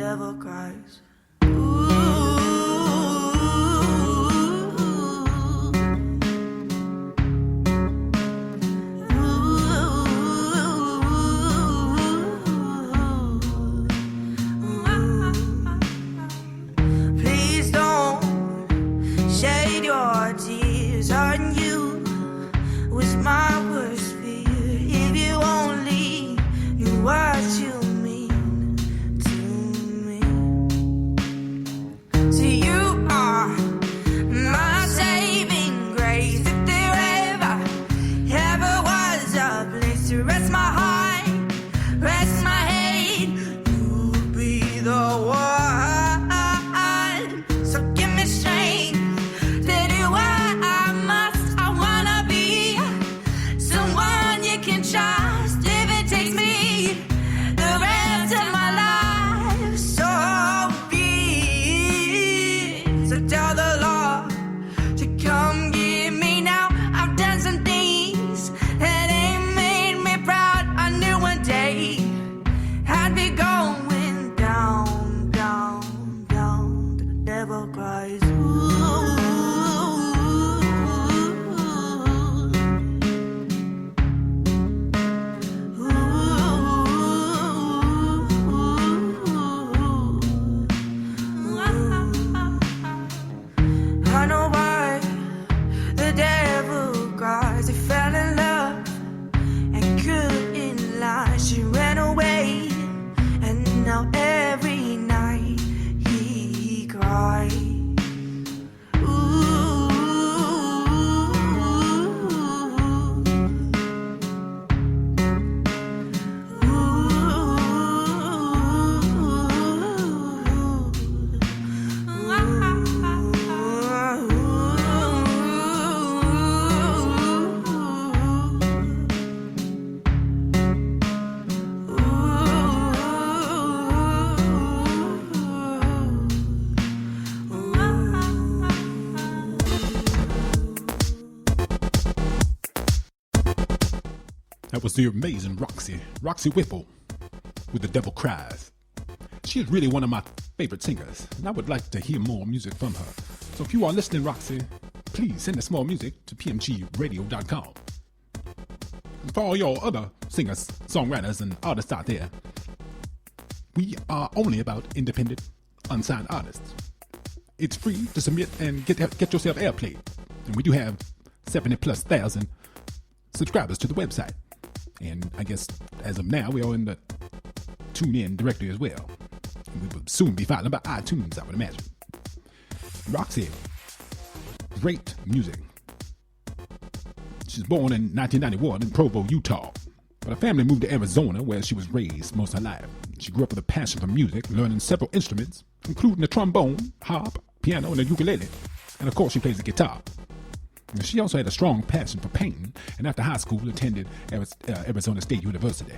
devil cries. Please don't shed your tears on you was my worst fear. If you only knew what you mean to me. See, you are my saving grace. If there ever was a place to rest my heart, rest my head, you'll be the one. So give me strength to do what I must. I wanna be someone you can trust if it takes me the rest of my life. So be it. So tell the Lord to come get me now. I've done some things that ain't made me proud. I knew one day I'd be going down, down, down. The devil cries. I know why the devil cries. He fell in love and couldn't lie. She ran away, and now every night he cries. That was the amazing Roxie Whipple with The Devil Cries. She is really one of my favorite singers, and I would like to hear more music from her. So if you are listening, Roxie, please send us more music to pmgradio.com. And for all your other singers, songwriters, and artists out there, we are only about independent, unsigned artists. It's free to submit and get yourself airplay. And we do have 70,000+ subscribers to the website. And I guess as of now, we are in the TuneIn directory as well. And we will soon be filing by iTunes, I would imagine. Roxie, great music. She was born in 1991 in Provo, Utah. But her family moved to Arizona, where she was raised most of her life. She grew up with a passion for music, learning several instruments, including the trombone, harp, piano, and the ukulele. And of course, she plays the guitar. And she also had a strong passion for painting, and after high school attended Arizona State University.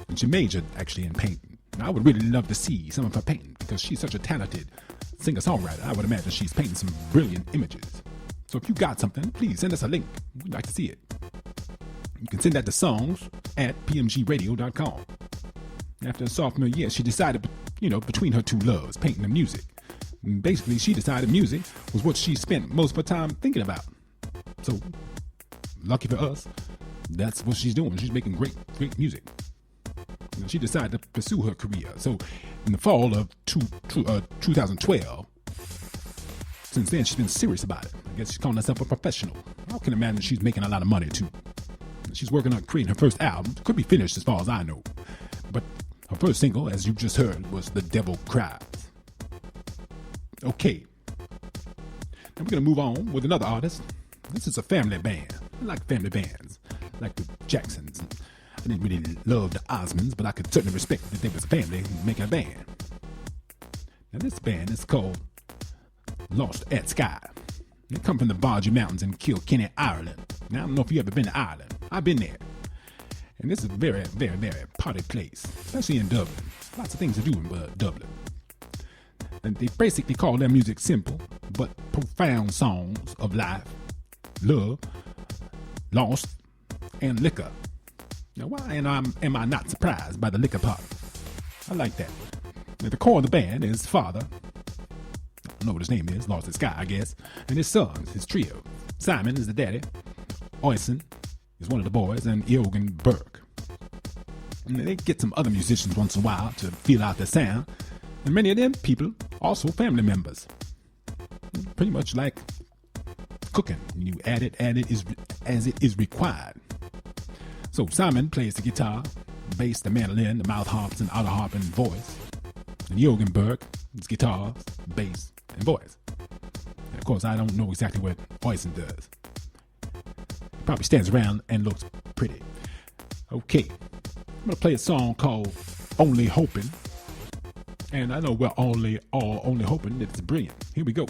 And she majored actually in painting. And I would really love to see some of her painting because she's such a talented singer-songwriter. I would imagine she's painting some brilliant images. So if you got something, please send us a link. We'd like to see it. You can send that to songs@pmgradio.com. After a sophomore year, she decided, between her two loves, painting and music. And basically, she decided music was what she spent most of her time thinking about. So, lucky for us, that's what she's doing. She's making great music. And she decided to pursue her career. So, in the fall of 2012, since then, she's been serious about it. I guess she's calling herself a professional. I can imagine she's making a lot of money, too. She's working on creating her first album. It could be finished as far as I know. But her first single, as you just heard, was The Devil Cries. Okay. Now we're going to move on with another artist. This is a family band. I like family bands. I like the Jacksons. I didn't really love the Osmonds, but I could certainly respect that they was a family making a band. Now this band is called Lost at Sky. They come from the Bargy Mountains in Kilkenny, Ireland. Now I don't know if you've ever been to Ireland. I've been there. And this is a very, very, very party place, especially in Dublin. Lots of things to do in Dublin. And they basically call their music simple, but profound songs of life, love, lost, and liquor. Now, why am I not surprised by the liquor part? I like that. At the core of the band is his father. I don't know what his name is, lost his guy, I guess. And his sons, his trio. Simon is the daddy. Oysen is one of the boys, and Eogan Burke. And they get some other musicians once in a while to feel out their sound. And many of them people also family members. Pretty much like cooking. You add it as it is required. So Simon plays the guitar, bass, the mandolin, the mouth harps, and outer harp and voice. And Eogan Burke is guitars, bass, and voice. And of course, I don't know exactly what Oysen does. He probably stands around and looks pretty. Okay, I'm gonna play a song called "Only Hoping," and I know we're all only hoping that it's brilliant. Here we go.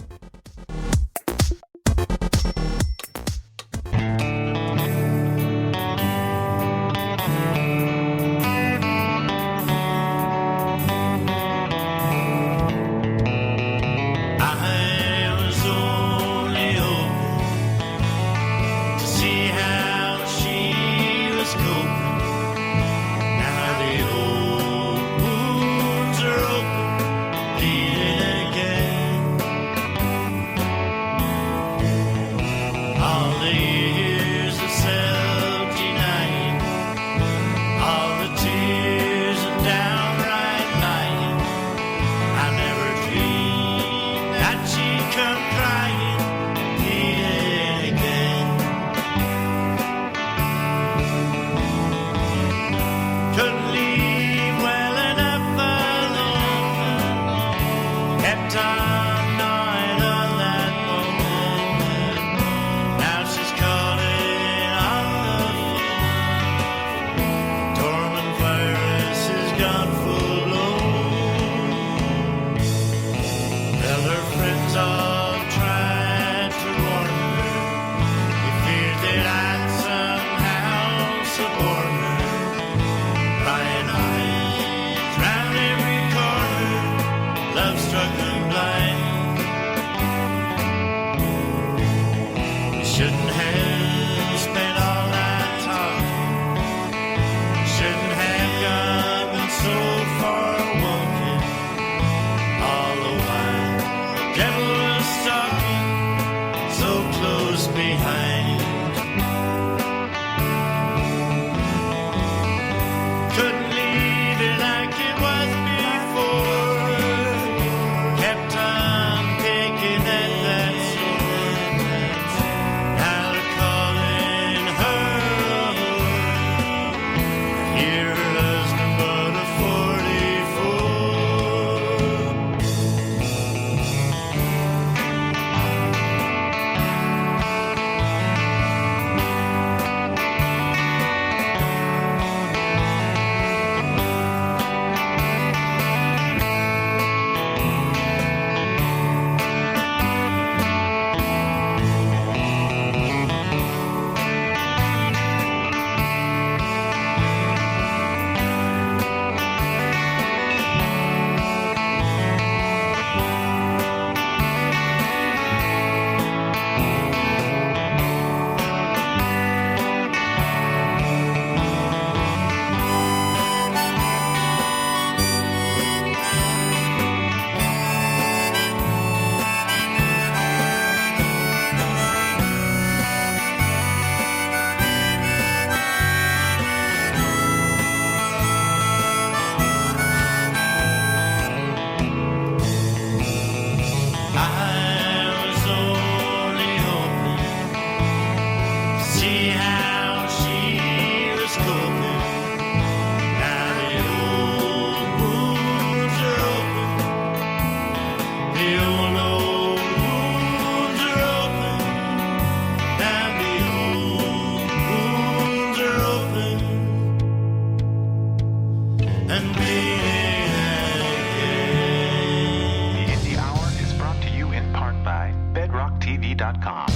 RPMG.com.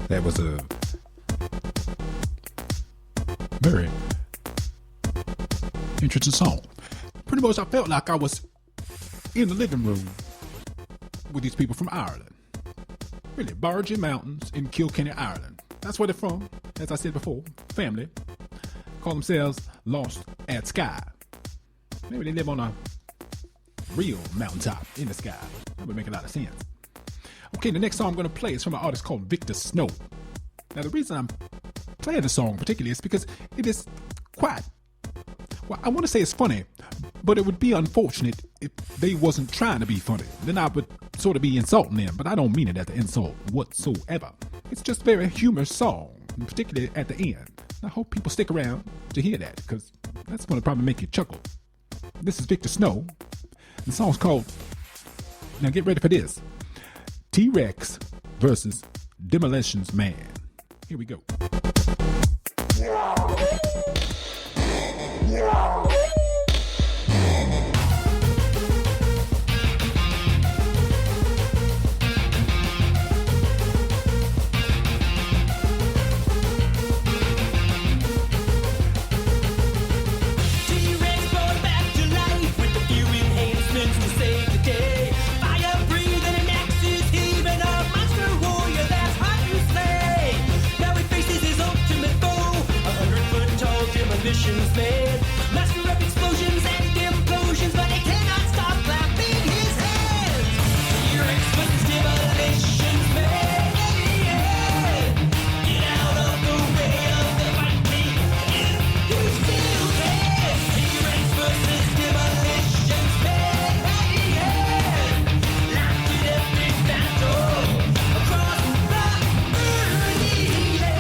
That was a very interesting song. Pretty much I felt like I was in the living room with these people from Ireland. Really, Bargy Mountains in Kilkenny, Ireland. That's where they're from. as I said before, family, call themselves Lost at Sky. Maybe they live on a real mountaintop in the sky. That would make a lot of sense. Okay, the next song I'm going to play is from an artist called Victor Snow. Now, the reason I'm playing the song particularly is because it is quite, well, I want to say it's funny, but it would be unfortunate if they wasn't trying to be funny. Then I would sort of be insulting them, but I don't mean it as an insult whatsoever. It's just a very humorous song, particularly at the end. I hope people stick around to hear that, because that's going to probably make you chuckle. This is Victor Snow. The song's called, now get ready for this, T-Rex versus Demolitions Man. Here we go. Man, master of explosions and implosions, but they cannot stop clapping his hands. T-Rex versus Demolitions Man. Get out of the way of the fighting if you still can. T-Rex versus Demolitions Man. Locked in every battle across the burning land.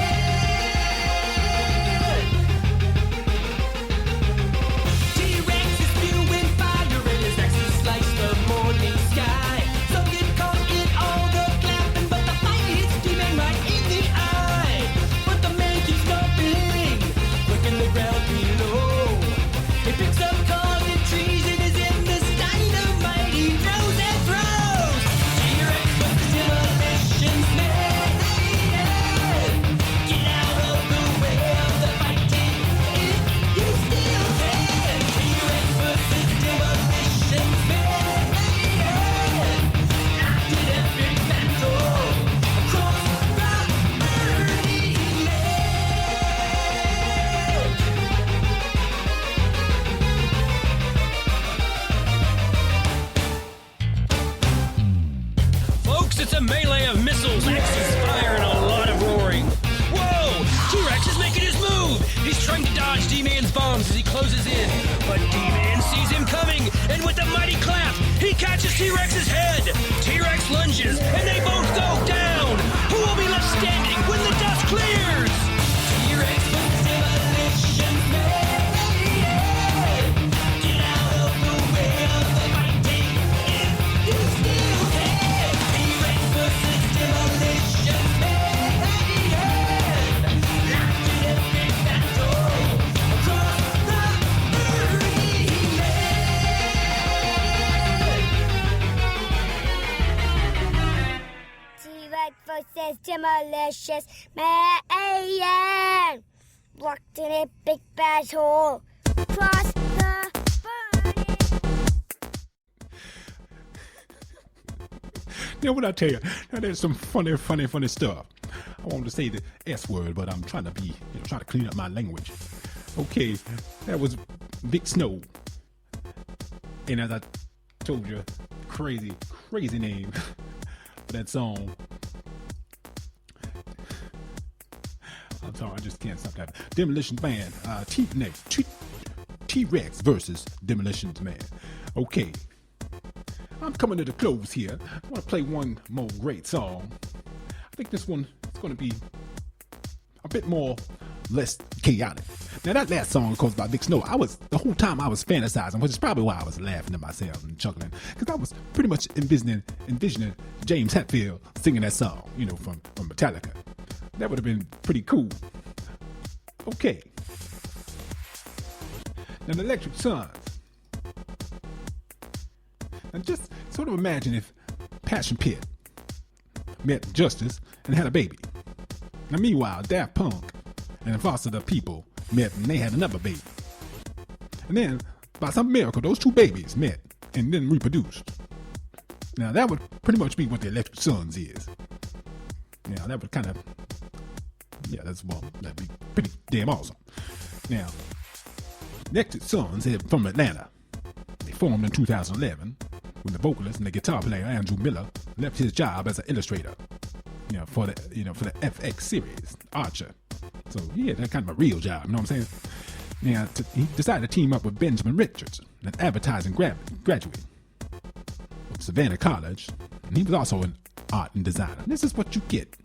It's a melee of missiles, axes, fire, and a lot of roaring. Whoa! T-Rex is making his move! He's trying to dodge D-Man's bombs as he closes in. But D-Man sees him coming, and with a mighty clap, he catches T-Rex's head. T-Rex lunges, and they both go down. Who will be left standing when the dust clears? T-Rex versus Demolition Man. Get out of the way of the fighting if you still can. T-Rex versus Demolition Man. Locked in every battle across the burning land. T-Rex versus Demolitions Man. Locked in a big battle across the burning. Now, what I tell you, now there's some funny stuff. I wanted to say the S word, but I'm trying to be, trying to clean up my language. Okay, that was Vic Snow. And as I told you, crazy name for that song. I'm sorry, I just can't stop that. Demolition Man, T-Rex versus Demolitions Man. Okay, I'm coming to the close here. I want to play one more great song. I think this one is going to be a bit more less chaotic. Now that last song, of course, by Vic Snow, the whole time I was fantasizing, which is probably why I was laughing to myself and chuckling, because I was pretty much envisioning James Hetfield singing that song, from Metallica. That would have been pretty cool. Okay. Now the Electric Sons. Now just sort of imagine if Passion Pit met Justice and had a baby. Now meanwhile, Daft Punk and Foster the People met and they had another baby. And then, by some miracle, those two babies met and then reproduced. Now that would pretty much be what the Electric Sons is. Now that would kind of Yeah, that'd be pretty damn awesome. Now, Electric Sons are from Atlanta. They formed in 2011 when the vocalist and the guitar player Andrew Miller left his job as an illustrator, for the FX series Archer. So yeah, that's kind of a real job, you know what I'm saying? Now, he decided to team up with Benjamin Richards, an advertising graduate of Savannah College, and he was also an art and designer. This is what you get.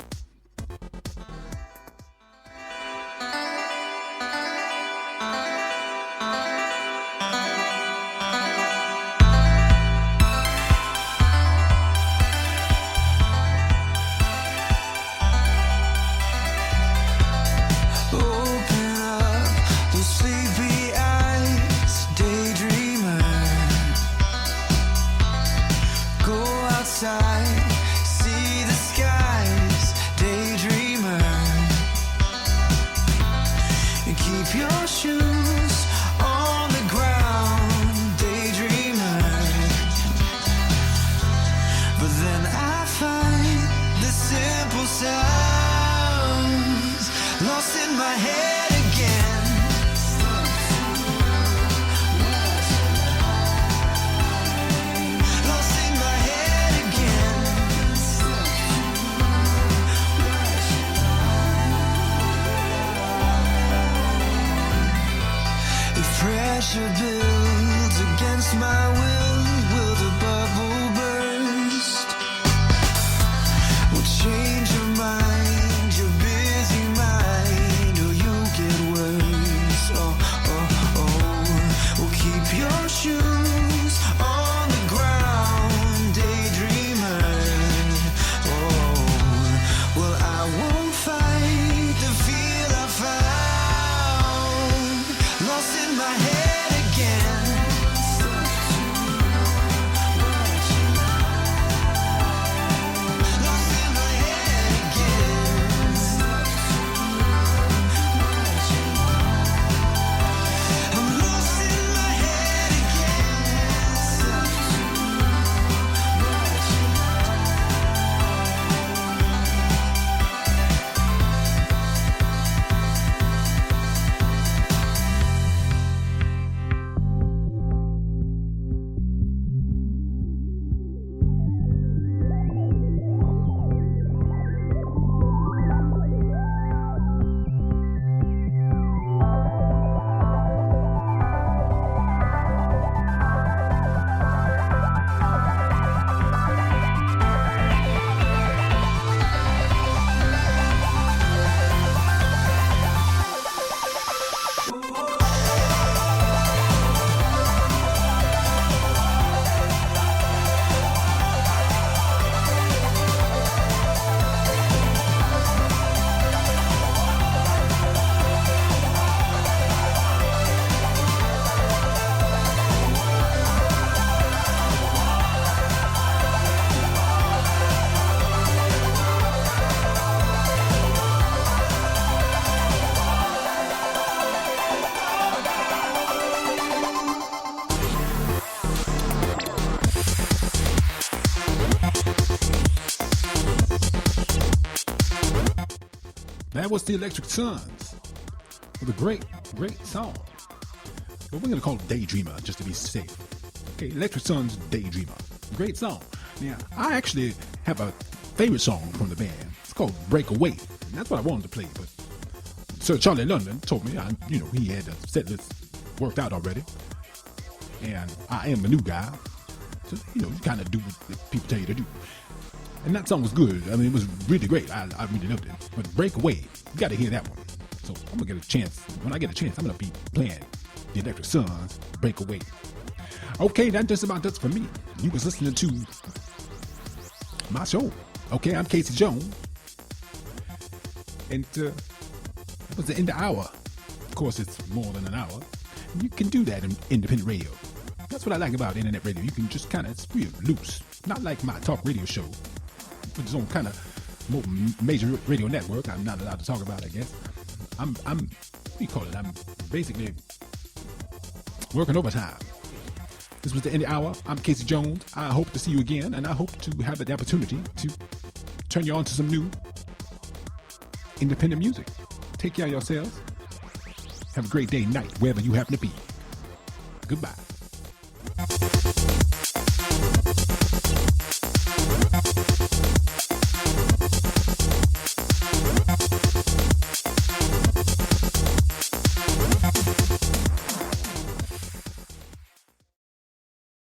That was the Electric Sons with a great song. But we're going to call it Daydreamer just to be safe. Okay, Electric Sons, Daydreamer. Great song. Now, I actually have a favorite song from the band. It's called Breakaway. And that's what I wanted to play, but Sir Charlie London told me, he had the set list worked out already. And I am a new guy. So, you kind of do what people tell you to do. And that song was good. I mean, it was really great. I really loved it. But Breakaway, you got to hear that one. So I'm going to get a chance. When I get a chance, I'm going to be playing the Electric Sons, Breakaway. Okay, that just about does it for me. You was listening to my show. Okay, I'm Kasey Jones. And that was the end of the hour. Of course, it's more than an hour. You can do that in independent radio. That's what I like about internet radio. You can just it's real loose. Not like my talk radio show, with its own kind of more major radio network. I'm not allowed to talk about, I guess. I'm what do you call it? I'm basically working overtime. This was the end of the hour. I'm Kasey Jones. I hope to see you again, and I hope to have the opportunity to turn you on to some new independent music. Take care of yourselves. Have a great day, night, wherever you happen to be. Goodbye.